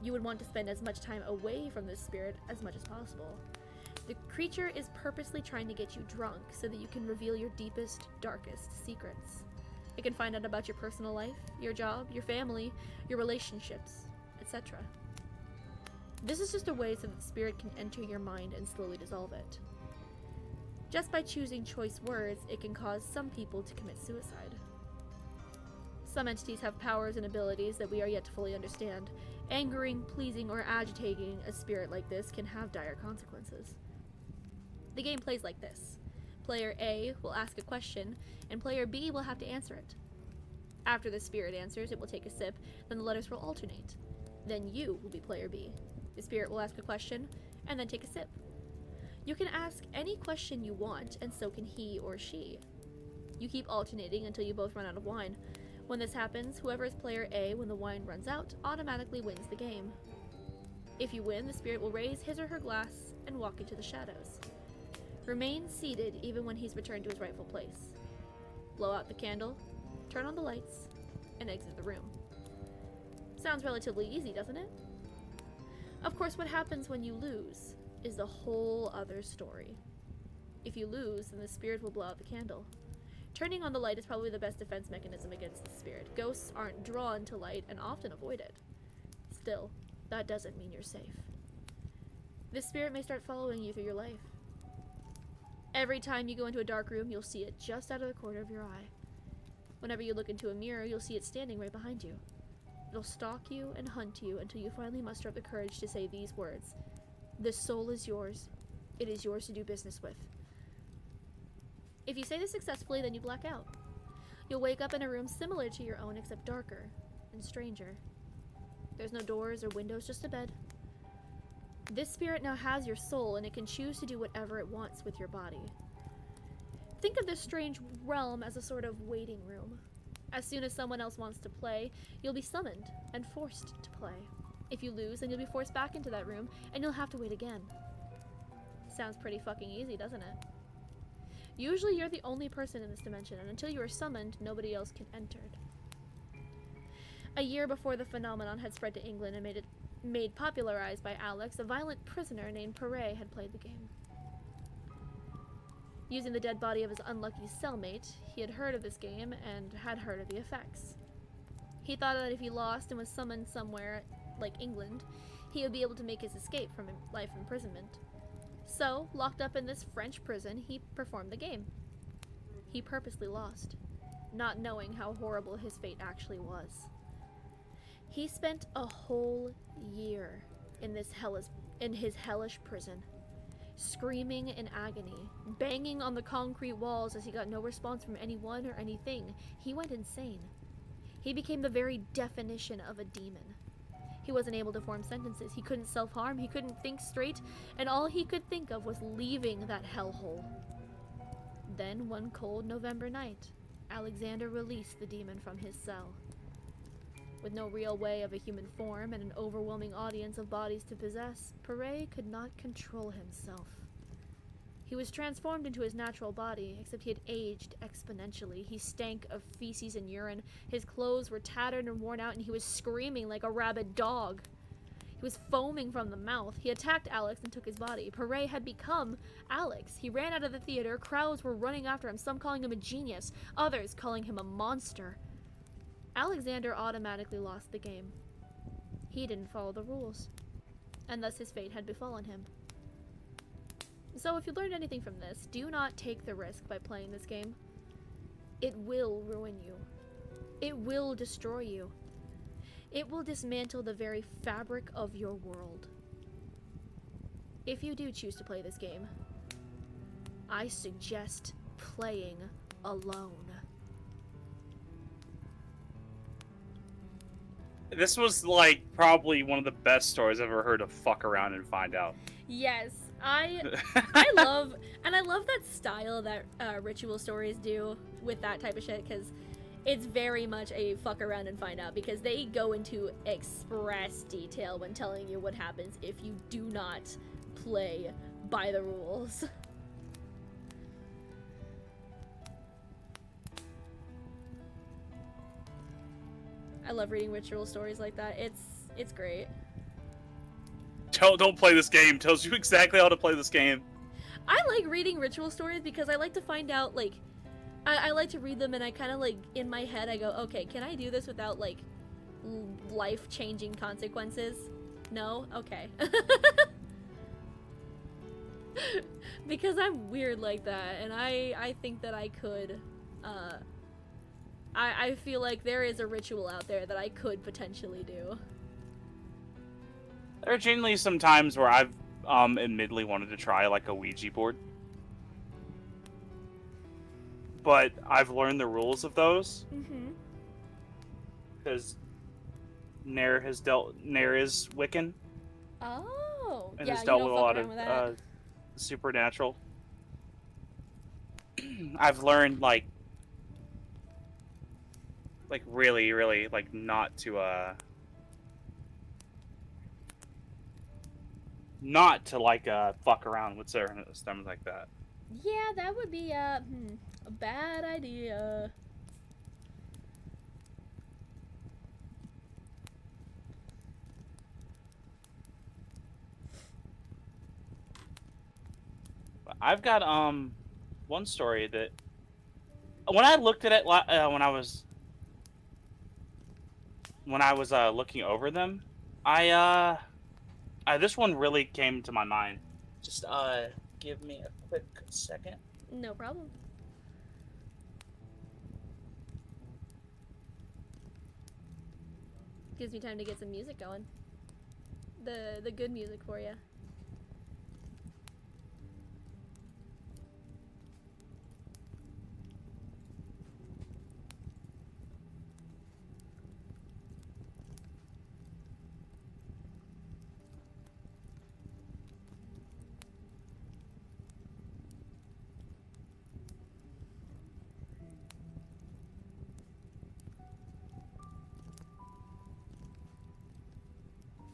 Speaker 1: you would want to spend as much time away from this spirit as much as possible. The creature is purposely trying to get you drunk so that you can reveal your deepest, darkest secrets. It can find out about your personal life, your job, your family, your relationships, etc. This is just a way so that the spirit can enter your mind and slowly dissolve it. Just by choosing choice words, it can cause some people to commit suicide. Some entities have powers and abilities that we are yet to fully understand. Angering, pleasing, or agitating a spirit like this can have dire consequences. The game plays like this. Player A will ask a question, and player B will have to answer it. After the spirit answers, it will take a sip, then the letters will alternate. Then you will be player B. The spirit will ask a question, and then take a sip. You can ask any question you want, and so can he or she. You keep alternating until you both run out of wine. When this happens, whoever is player A when the wine runs out automatically wins the game. If you win, the spirit will raise his or her glass and walk into the shadows. Remain seated even when he's returned to his rightful place. Blow out the candle, turn on the lights, and exit the room. Sounds relatively easy, doesn't it? Of course, what happens when you lose is a whole other story. If you lose, then the spirit will blow out the candle. Turning on the light is probably the best defense mechanism against the spirit. Ghosts aren't drawn to light and often avoid it. Still, that doesn't mean you're safe. This spirit may start following you through your life. Every time you go into a dark room, you'll see it just out of the corner of your eye. Whenever you look into a mirror, you'll see it standing right behind you. It'll stalk you and hunt you until you finally muster up the courage to say these words: "This soul is yours. It is yours to do business with." If you say this successfully, then you black out. You'll wake up in a room similar to your own, except darker and stranger. There's no doors or windows, just a bed. This spirit now has your soul, and it can choose to do whatever it wants with your body. Think of this strange realm as a sort of waiting room. As soon as someone else wants to play, you'll be summoned and forced to play. If you lose, then you'll be forced back into that room, and you'll have to wait again. Sounds pretty fucking easy, doesn't it? Usually you're the only person in this dimension, and until you are summoned, nobody else can enter. A year before the phenomenon had spread to England and made popularized by Alex, a violent prisoner named Perret had played the game. Using the dead body of his unlucky cellmate, he had heard of this game and had heard of the effects. He thought that if he lost and was summoned somewhere, like England, he would be able to make his escape from life imprisonment. So, locked up in this French prison, he performed the game. He purposely lost, not knowing how horrible his fate actually was. He spent a whole year in his hellish prison, screaming in agony, banging on the concrete walls as he got no response from anyone or anything. He went insane. He became the very definition of a demon. He wasn't able to form sentences. He couldn't self-harm. He couldn't think straight. And all he could think of was leaving that hellhole. Then, one cold November night, Alexander released the demon from his cell. With no real way of a human form and an overwhelming audience of bodies to possess, Perret could not control himself. He was transformed into his natural body, except he had aged exponentially. He stank of feces and urine, his clothes were tattered and worn out, and he was screaming like a rabid dog. He was foaming from the mouth. He attacked Alex and took his body. Perret had become Alex. He ran out of the theater, crowds were running after him, some calling him a genius, others calling him a monster. Alexander automatically lost the game. He didn't follow the rules, and thus his fate had befallen him. So if you learned anything from this, do not take the risk by playing this game. It will ruin you. It will destroy you. It will dismantle the very fabric of your world. If you do choose to play this game, I suggest playing alone.
Speaker 2: This was like probably one of the best stories I've ever heard of fuck around and find out.
Speaker 1: Yes, I love that style that ritual stories do with that type of shit, because it's very much a fuck around and find out, because they go into express detail when telling you what happens if you do not play by the rules. I love reading ritual stories like that. It's great.
Speaker 2: Don't play this game. Tells you exactly how to play this game.
Speaker 1: I like reading ritual stories because I like to find out, like, I like to read them and I kind of, like, in my head I go, okay, can I do this without, like, life-changing consequences? No? Okay. Because I'm weird like that, and I think that I could, I feel like there is a ritual out there that I could potentially do.
Speaker 2: There are genuinely some times where I've admittedly wanted to try like a Ouija board. but I've learned the rules of those
Speaker 1: Mm-hmm.
Speaker 2: because Nair is Wiccan
Speaker 1: Oh,
Speaker 2: and
Speaker 1: yeah,
Speaker 2: has
Speaker 1: you
Speaker 2: dealt
Speaker 1: don't
Speaker 2: with a
Speaker 1: fuck
Speaker 2: lot
Speaker 1: around
Speaker 2: of
Speaker 1: with that.
Speaker 2: supernatural. I've learned like really, really like not to like fuck around with certain stuff like that.
Speaker 1: Yeah, that would be a bad idea.
Speaker 2: But I've got one story that when I looked at it when I was looking over them, this one really came to my mind. Just give me a quick second.
Speaker 1: No problem. Gives me time to get some music going. The good music for you.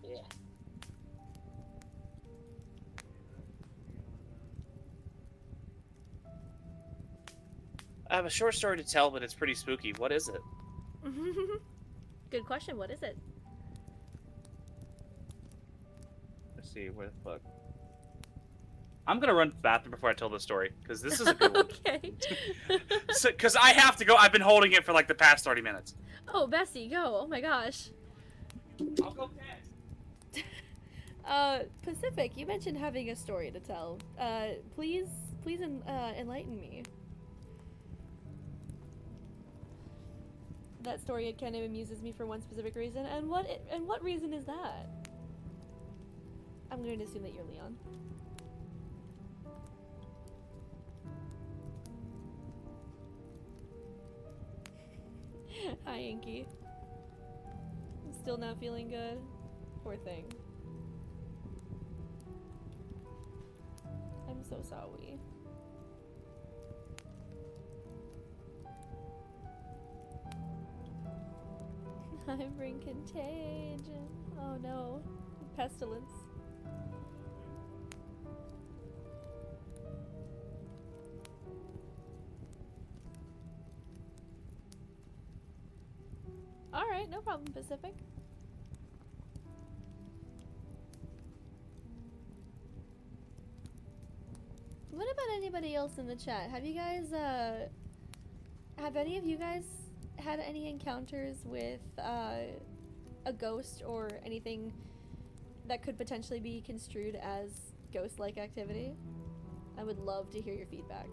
Speaker 2: Yeah. I have a short story to tell, but it's pretty spooky. What is it?
Speaker 1: Good question. What is it?
Speaker 2: Let's see. Where the fuck? I'm gonna run to the bathroom before I tell the story because this is a good one.
Speaker 1: Okay.
Speaker 2: Because I have to go. I've been holding it for like the past 30 minutes.
Speaker 1: Oh, Bessie, go. Oh my gosh.
Speaker 2: I'll go next.
Speaker 1: Pacific, you mentioned having a story to tell. Please enlighten me. That story kind of amuses me for one specific reason, and what reason is that? I'm going to assume that you're Leon. Hi, Inky. Still not feeling good? Poor thing. I'm so sorry. I bring contagion. Oh no. Pestilence. Alright, no problem, Pacific. What about anybody else in the chat? Have any of you guys had any encounters with, a ghost or anything that could potentially be construed as ghost-like activity? I would love to hear your feedback.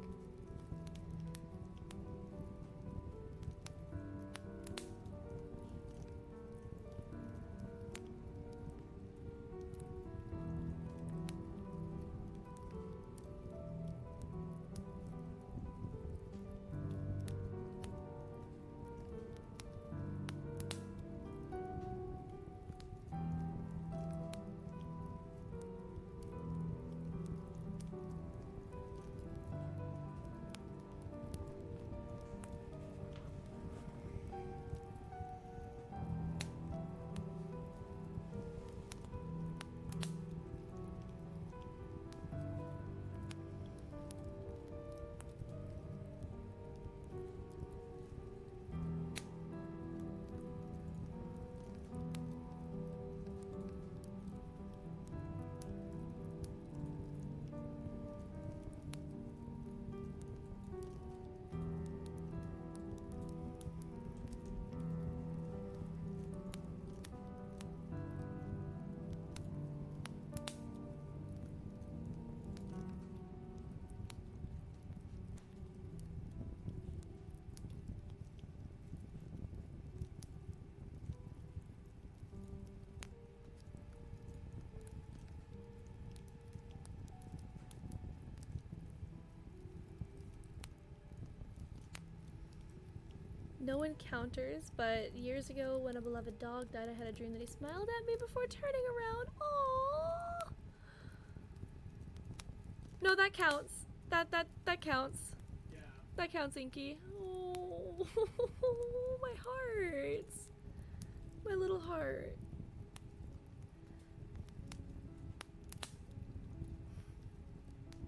Speaker 1: no encounters, but years ago when a beloved dog died, I had a dream that he smiled at me before turning around. Aww. No, that counts. That counts.
Speaker 3: Yeah.
Speaker 1: That counts, Inky. Oh, my heart. My little heart.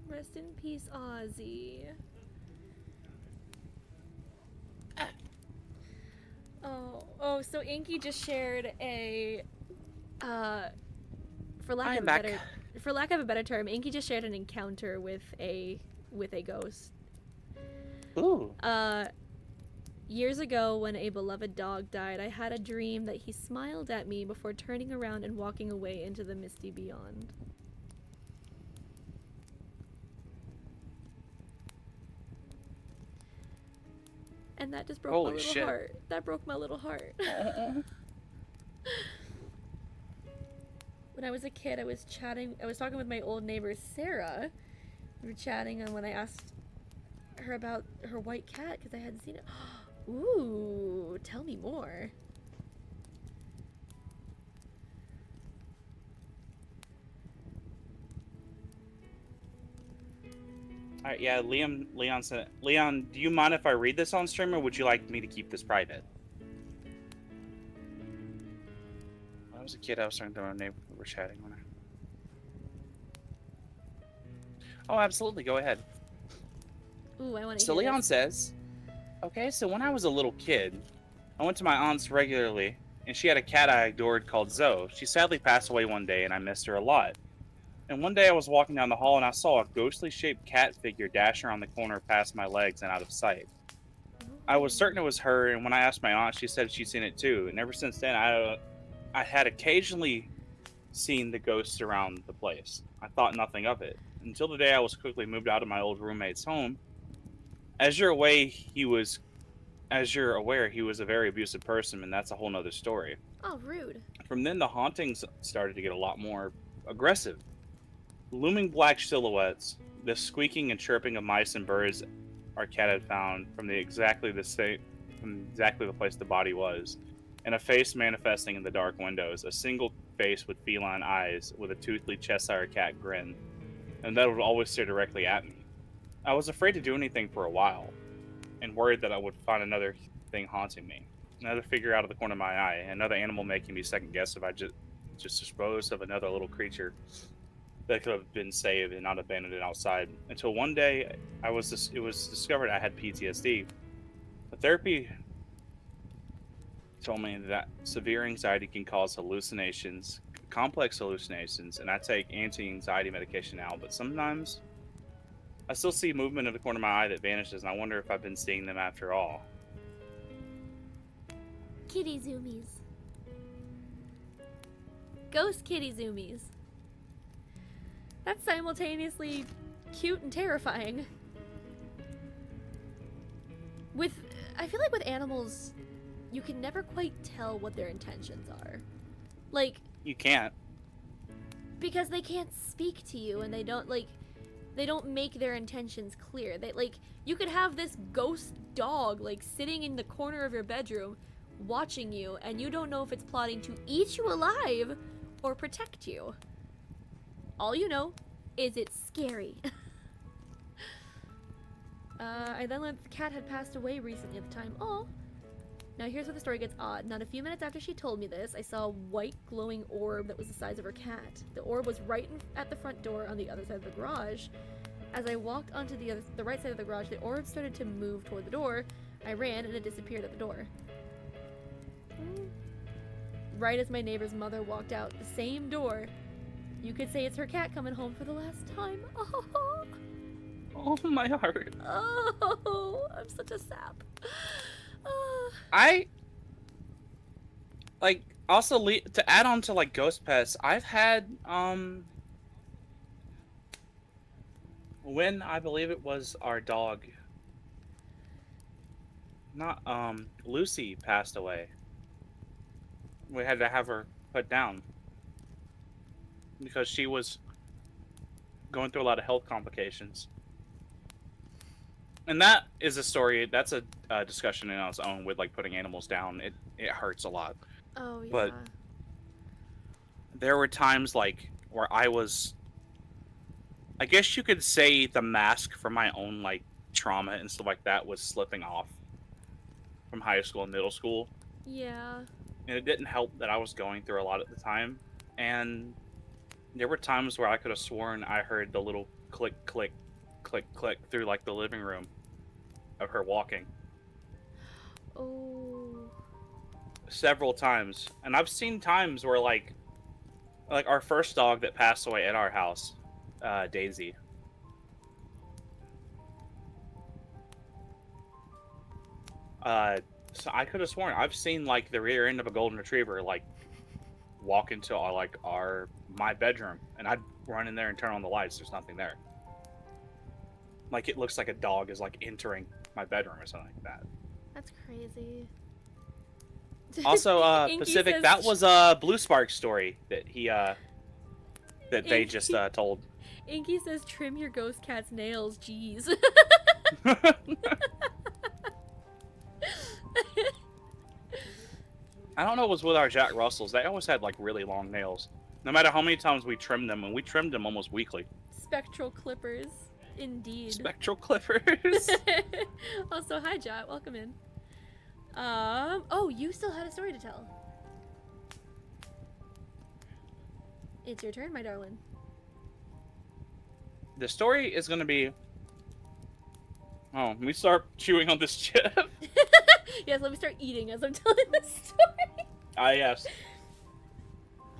Speaker 1: Rest in peace, Ozzy. Oh, so Inky just shared a, for lack of a better term, Inky just shared an encounter with a ghost.
Speaker 2: Ooh.
Speaker 1: Years ago, when a beloved dog died, I had a dream that he smiled at me before turning around and walking away into the misty beyond. And that just broke my little heart. That broke my little heart. When I was a kid, I was talking with my old neighbor, Sarah. We were chatting, and when I asked her about her white cat, because I hadn't seen it. Ooh, tell me more.
Speaker 2: Alright, yeah, Leon said, Leon, do you mind if I read this on stream, or would you like me to keep this private? When I was a kid, I was talking to my neighbor, we were chatting on her. Oh, absolutely, go ahead.
Speaker 1: Ooh, I want to
Speaker 2: So
Speaker 1: hear
Speaker 2: Leon
Speaker 1: this.
Speaker 2: says, okay, so when I was a little kid, I went to my aunt's regularly, and she had a cat I adored called Zoe. She sadly passed away one day, and I missed her a lot. And one day I was walking down the hall, and I saw a ghostly-shaped cat figure dash around the corner past my legs and out of sight. I was certain it was her, and when I asked my aunt, she said she'd seen it too. And ever since then, I had occasionally seen the ghosts around the place. I thought nothing of it, until the day I was quickly moved out of my old roommate's home. As you're aware, he was a very abusive person, and that's a whole nother story.
Speaker 1: Oh, rude.
Speaker 2: From then, the hauntings started to get a lot more aggressive. Looming black silhouettes, the squeaking and chirping of mice and birds our cat had found from exactly the place the body was, and a face manifesting in the dark windows, a single face with feline eyes with a toothy Cheshire cat grin, and that would always stare directly at me. I was afraid to do anything for a while, and worried that I would find another thing haunting me. Another figure out of the corner of my eye, another animal making me second guess if I just disposed of another little creature that could have been saved and not abandoned outside. Until one day, it was discovered I had PTSD. The therapy told me that severe anxiety can cause hallucinations, complex hallucinations, and I take anti-anxiety medication now, but sometimes I still see movement in the corner of my eye that vanishes, and I wonder if I've been seeing them after all.
Speaker 1: Kitty zoomies. Ghost kitty zoomies. That's simultaneously cute and terrifying. I feel like with animals, you can never quite tell what their intentions are. Like,
Speaker 2: You can't.
Speaker 1: because they can't speak to you, and they don't make their intentions clear. You could have this ghost dog sitting in the corner of your bedroom watching you, and you don't know if it's plotting to eat you alive or protect you. All you know is it's scary. I then learned the cat had passed away recently at the time. Oh. Now here's where the story gets odd. Not a few minutes after she told me this, I saw a white glowing orb that was the size of her cat. The orb was right at the front door on the other side of the garage. As I walked onto the right side of the garage, the orb started to move toward the door. I ran and it disappeared at the door. Right as my neighbor's mother walked out the same door. You could say it's her cat coming home for the last time. Oh,
Speaker 2: Oh, my heart.
Speaker 1: oh, I'm such a sap.
Speaker 2: Also to add on to ghost pets, I've had when I believe it was our dog, not Lucy, passed away. We had to have her put down because she was going through a lot of health complications. And that is a story. That's a discussion in its own with like putting animals down. It hurts a lot.
Speaker 1: Oh yeah.
Speaker 2: But there were times like where I guess you could say the mask for my own like trauma and stuff like that was slipping off from high school and middle school.
Speaker 1: Yeah.
Speaker 2: And it didn't help that I was going through a lot at the time. And there were times where I could have sworn I heard the little click, click, click, click through like the living room of her walking
Speaker 1: Oh.
Speaker 2: several times. And I've seen times where like our first dog that passed away at our house, Daisy. So I could have sworn I've seen like the rear end of a golden retriever like walk into my bedroom, and I'd run in there and turn on the lights. There's nothing there. Like it looks like a dog is like entering my bedroom or something like that.
Speaker 1: That's crazy.
Speaker 2: Also,
Speaker 1: Inky
Speaker 2: Pacific,
Speaker 1: says-
Speaker 2: that was a Blue Spark story that they just told.
Speaker 1: Inky says, "Trim your ghost cat's nails." Jeez.
Speaker 2: I don't know what was with our Jack Russells. They always had like really long nails. No matter how many times we trimmed them, and we trimmed them almost weekly.
Speaker 1: Spectral clippers, indeed.
Speaker 2: Spectral clippers.
Speaker 1: Also, hi Jot, welcome in. Oh, you still had a story to tell. It's your turn, my darling.
Speaker 2: The story is going to be... Oh, let me start chewing on this chip.
Speaker 1: Yes, let me start eating as I'm telling this story.
Speaker 2: Ah, yes.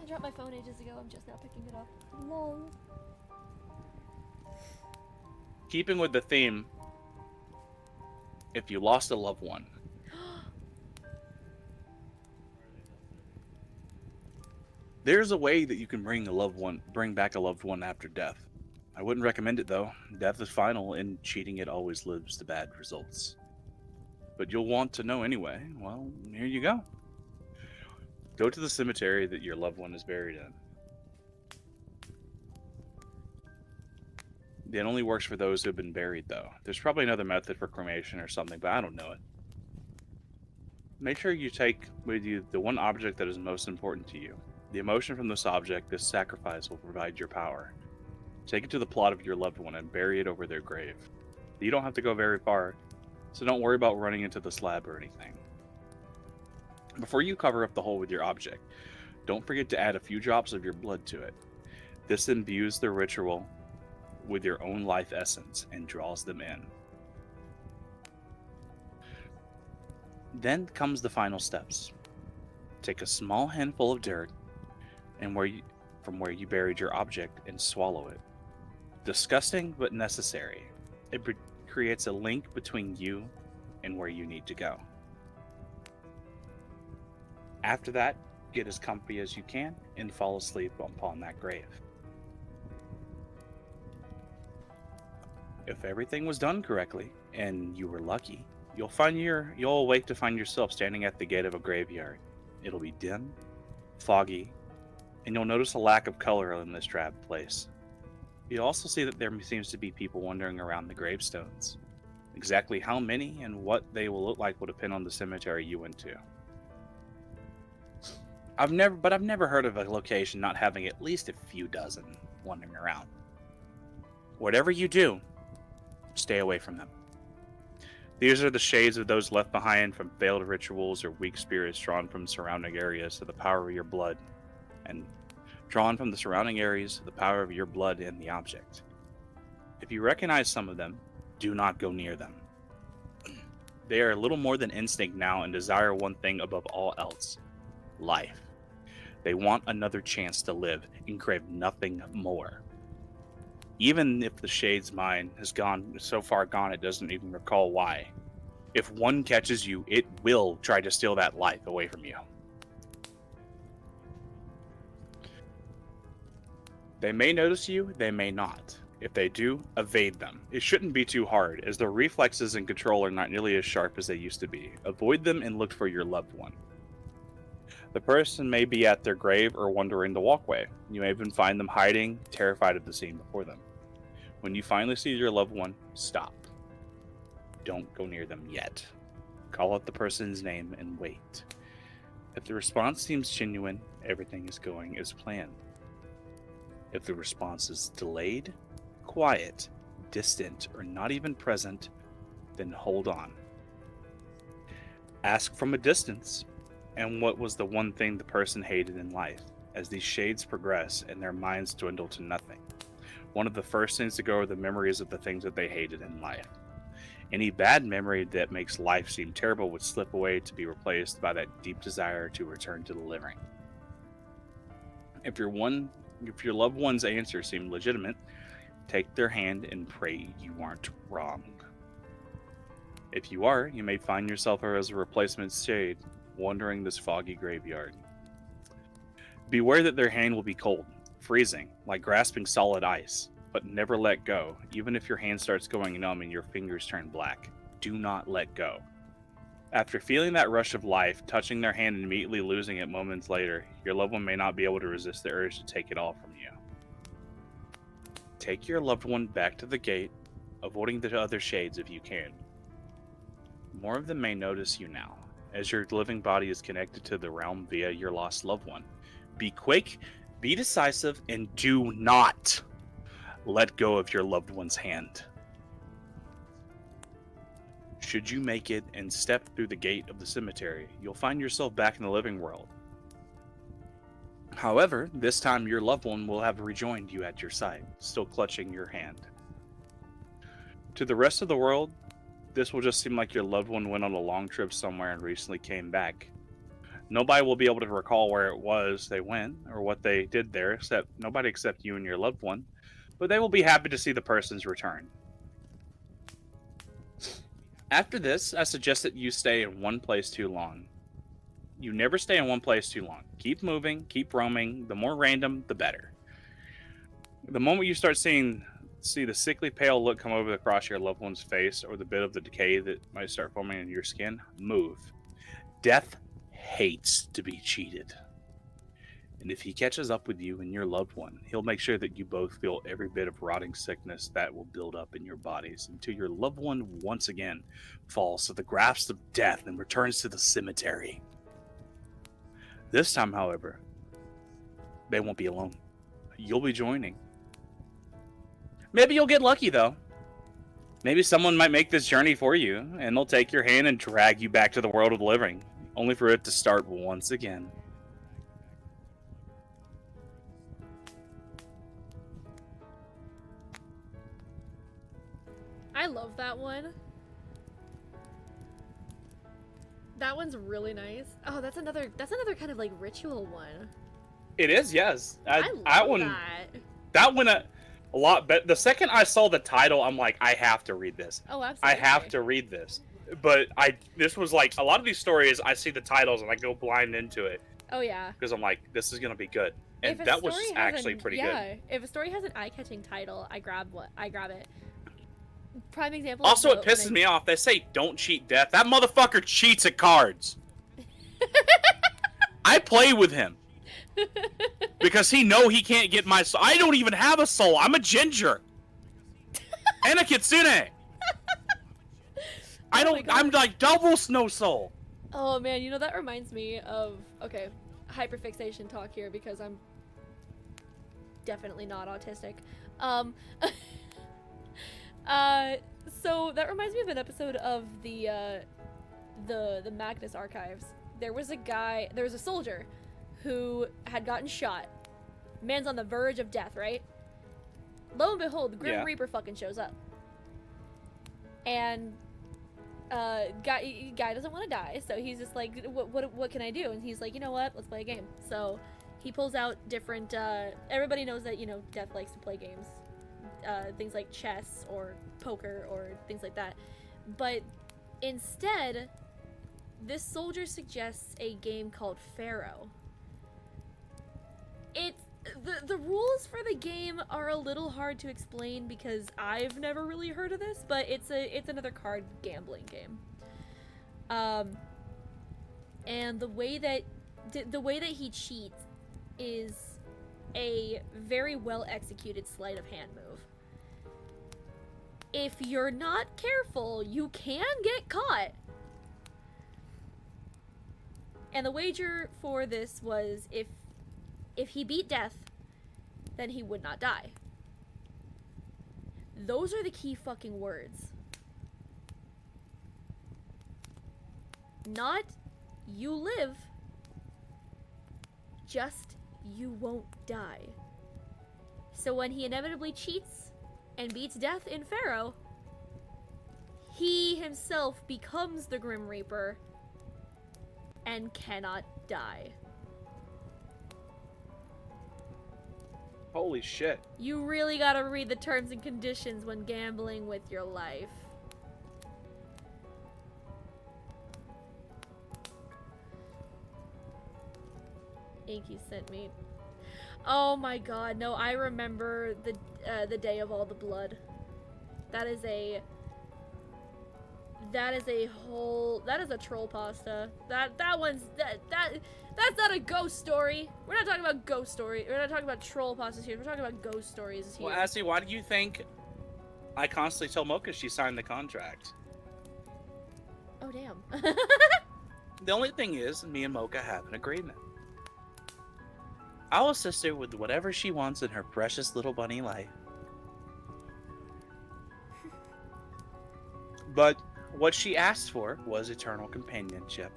Speaker 1: I dropped my phone ages ago, I'm just now picking it up. Lol.
Speaker 2: Keeping with the theme, if you lost a loved one. There's a way that you can bring back a loved one after death. I wouldn't recommend it though. Death is final, and cheating it always leads to bad results. But you'll want to know anyway. Well, here you go. Go to the cemetery that your loved one is buried in. It only works for those who have been buried, though. There's probably another method for cremation or something, but I don't know it. Make sure you take with you the one object that is most important to you. The emotion from this object, this sacrifice, will provide your power. Take it to the plot of your loved one and bury it over their grave. You don't have to go very far, so don't worry about running into the slab or anything. Before you cover up the hole with your object, don't forget to add a few drops of your blood to it. This imbues the ritual with your own life essence and draws them in. Then comes the final steps. Take a small handful of dirt from where you buried your object and swallow it. Disgusting but necessary. It creates a link between you and where you need to go. After that, get as comfy as you can and fall asleep upon that grave. If everything was done correctly and you were lucky, you'll awake to find yourself standing at the gate of a graveyard. It'll be dim, foggy, and you'll notice a lack of color in this drab place. You'll also see that there seems to be people wandering around the gravestones. Exactly how many and what they will look like will depend on the cemetery you went to. I've never heard of a location not having at least a few dozen wandering around. Whatever you do, stay away from them. These are the shades of those left behind from failed rituals or weak spirits drawn from surrounding areas to the power of your blood, and drawn from the surrounding areas to the power of your blood and the object. If you recognize some of them, do not go near them. They are little more than instinct now and desire one thing above all else: life. They want another chance to live and crave nothing more. Even if the shade's mind has gone so far gone it doesn't even recall why. If one catches you, it will try to steal that life away from you. They may notice you, they may not. If they do, evade them. It shouldn't be too hard, as their reflexes and control are not nearly as sharp as they used to be. Avoid them and look for your loved one. The person may be at their grave or wandering the walkway. You may even find them hiding, terrified of the scene before them. When you finally see your loved one, stop. don't go near them yet. Call out the person's name and wait. If the response seems genuine, everything is going as planned. If the response is delayed, quiet, distant, or not even present, then hold on. Ask from a distance, and what was the one thing the person hated in life? As these shades progress and their minds dwindle to nothing, one of the first things to go are the memories of the things that they hated in life. Any bad memory that makes life seem terrible would slip away to be replaced by that deep desire to return to the living. If your loved one's answer seemed legitimate, take their hand and pray you aren't wrong. If you are, you may find yourself as a replacement shade wandering this foggy graveyard. Beware that their hand will be cold, freezing, like grasping solid ice, but never let go. Even if your hand starts going numb and your fingers turn black, do not let go. After feeling that rush of life, touching their hand and immediately losing it moments later, your loved one may not be able to resist the urge to take it all from you. Take your loved one back to the gate, avoiding the other shades if you can. More of them may notice you now, as your living body is connected to the realm via your lost loved one. Be quick, be decisive, and do not let go of your loved one's hand. Should you make it and step through the gate of the cemetery, you'll find yourself back in the living world. However, this time your loved one will have rejoined you at your side, still clutching your hand. To the rest of the world, this will just seem like your loved one went on a long trip somewhere and recently came back. Nobody will be able to recall where it was they went or what they did there, except you and your loved one, but they will be happy to see the person's return. After this, I suggest that you stay in one place too long. You never stay in one place too long. Keep moving, keep roaming. The more random, the better. The moment you start see the sickly pale look come over across your loved one's face, or the bit of the decay that might start forming in your skin, move. Death hates to be cheated. And if he catches up with you and your loved one, he'll make sure that you both feel every bit of rotting sickness that will build up in your bodies until your loved one once again falls to the grasp of death and returns to the cemetery. This time, however, they won't be alone. You'll be joining. Maybe you'll get lucky, though. Maybe someone might make this journey for you, and they'll take your hand and drag you back to the world of the living, only for it to start once again.
Speaker 1: I love that one. That one's really nice. Oh, that's another kind of like ritual one.
Speaker 2: It is, yes.
Speaker 1: I love that.
Speaker 2: That one a lot better. The second I saw the title, I'm like, I have to read this.
Speaker 1: Oh, absolutely.
Speaker 2: I have to read this. But this was like, a lot of these stories, I see the titles and I go blind into it.
Speaker 1: Oh, yeah.
Speaker 2: Because I'm like, this is going to be good. And that was actually pretty good.
Speaker 1: Yeah, if a story has an eye-catching title, I grab it. Prime example.
Speaker 2: Also, it pisses me off. They say don't cheat death. That motherfucker cheats at cards. I play with him. Because he can't get my soul. I don't even have a soul. I'm a ginger. And a kitsune. I'm like double snow soul.
Speaker 1: Oh man, you know that reminds me of hyperfixation talk here because I'm definitely not autistic. So that reminds me of an episode of the Magnus Archives. There was a soldier who had gotten shot. Man's on the verge of death, right? Lo and behold, the Grim Reaper fucking shows up. And guy doesn't want to die, so he's just like, what can I do? And he's like, you know what? Let's play a game. So he pulls out different. Everybody knows that Death likes to play games, things like chess or poker or things like that. But instead, this soldier suggests a game called Pharaoh. The rules for the game are a little hard to explain because I've never really heard of this, but it's another card gambling game. And the way that he cheats is a very well executed sleight of hand move. if you're not careful, you can get caught. And the wager for this was if he beat death, then he would not die. Those are the key fucking words. Not you live, just you won't die. So when he inevitably cheats and beats death in Pharaoh, he himself becomes the Grim Reaper and cannot die.
Speaker 2: Holy shit.
Speaker 1: You really gotta read the terms and conditions when gambling with your life. Inky sent me. Oh my god, no, I remember the day of all the blood. That is a troll pasta. That's not a ghost story. We're not talking about ghost story. We're not talking about troll pastas here. We're talking about ghost stories here.
Speaker 2: Well, Ashley, why do you think I constantly tell Mocha she signed the contract?
Speaker 1: Oh damn.
Speaker 2: The only thing is, me and Mocha have an agreement. I'll assist her with whatever she wants in her precious little bunny life. But what she asked for was eternal companionship.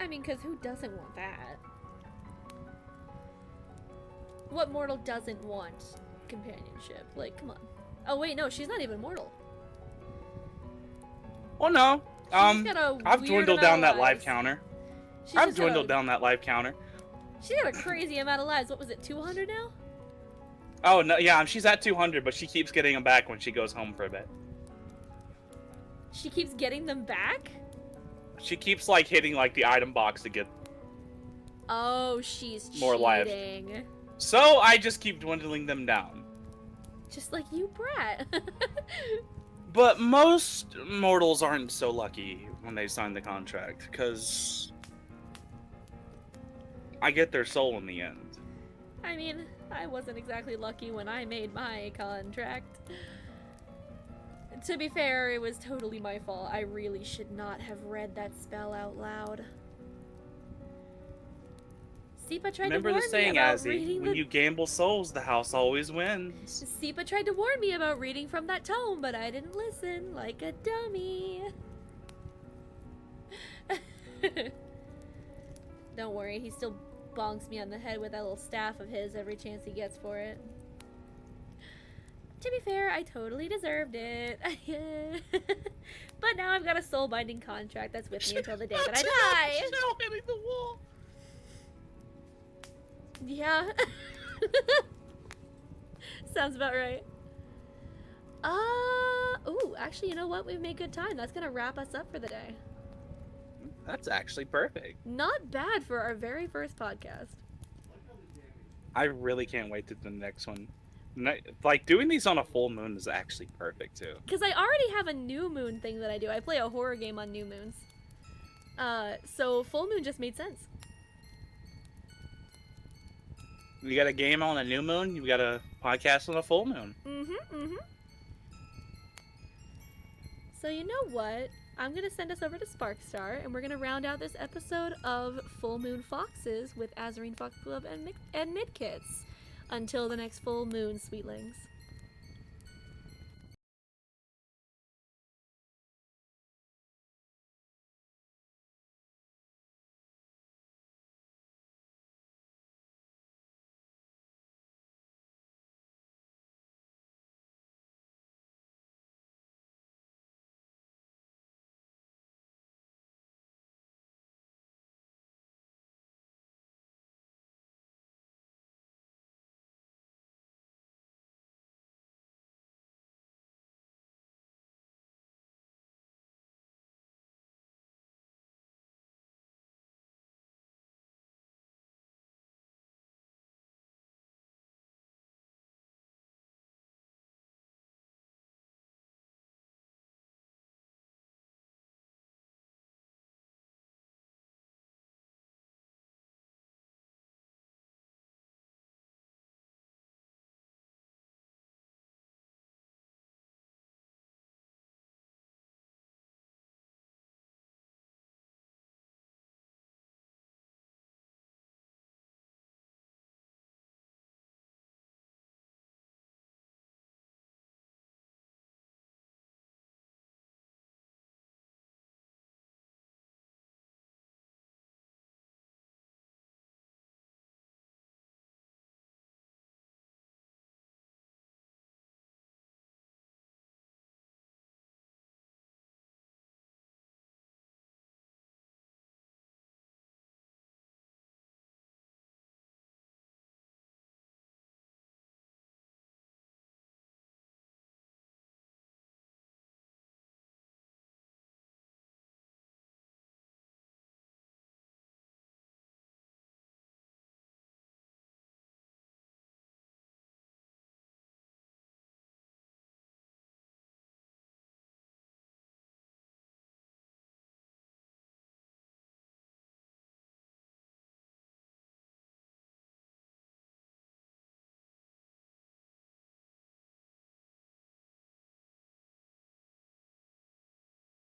Speaker 1: I mean, because who doesn't want that? What mortal doesn't want companionship? Like, come on. Oh wait, no, she's not even mortal.
Speaker 2: Oh no.
Speaker 1: She's got a
Speaker 2: I've
Speaker 1: weird
Speaker 2: dwindled
Speaker 1: amount
Speaker 2: down
Speaker 1: of
Speaker 2: that life
Speaker 1: lives.
Speaker 2: counter.
Speaker 1: She's
Speaker 2: I've
Speaker 1: just
Speaker 2: dwindled
Speaker 1: got
Speaker 2: down that life counter.
Speaker 1: She's got a crazy amount of lives. What was it, 200 now?
Speaker 2: Oh no, yeah, she's at 200, but she keeps getting them back when she goes home for a bit.
Speaker 1: She keeps getting them back?
Speaker 2: She keeps like hitting like the item box to get.
Speaker 1: Oh, she's
Speaker 2: More life.
Speaker 1: cheating.
Speaker 2: So I just keep dwindling them down.
Speaker 1: Just like you, Brat.
Speaker 2: But most mortals aren't so lucky when they sign the contract, because I get their soul in the end.
Speaker 1: I mean, I wasn't exactly lucky when I made my contract. To be fair, it was totally my fault. I really should not have read that spell out loud. Seepa tried
Speaker 2: Remember
Speaker 1: to warn
Speaker 2: the saying,
Speaker 1: me about
Speaker 2: Azzy,
Speaker 1: reading
Speaker 2: when you gamble souls, the house always wins.
Speaker 1: Seepa tried to warn me about reading from that tome, but I didn't listen, like a dummy. Don't worry, he still bonks me on the head with that little staff of his every chance he gets for it. To be fair, I totally deserved it. But now I've got a soul-binding contract that's with me until the day that I die.
Speaker 2: She's now hitting the wall.
Speaker 1: Yeah. Sounds about right. Ooh, actually, you know what? We've made good time. That's gonna wrap us up for the day.
Speaker 2: That's actually perfect.
Speaker 1: Not bad for our very first podcast.
Speaker 2: I really can't wait to the next one. Like, doing these on a full moon is actually perfect, too.
Speaker 1: Because I already have a new moon thing that I do. I play a horror game on new moons. So full moon just made sense.
Speaker 2: You got a game on a new moon, you got a podcast on a full moon.
Speaker 1: So you know what? I'm going to send us over to Sparkstar, and we're going to round out this episode of Full Moon Foxes with Azarine Fox Club and Midkitz. Until the next full moon, sweetlings.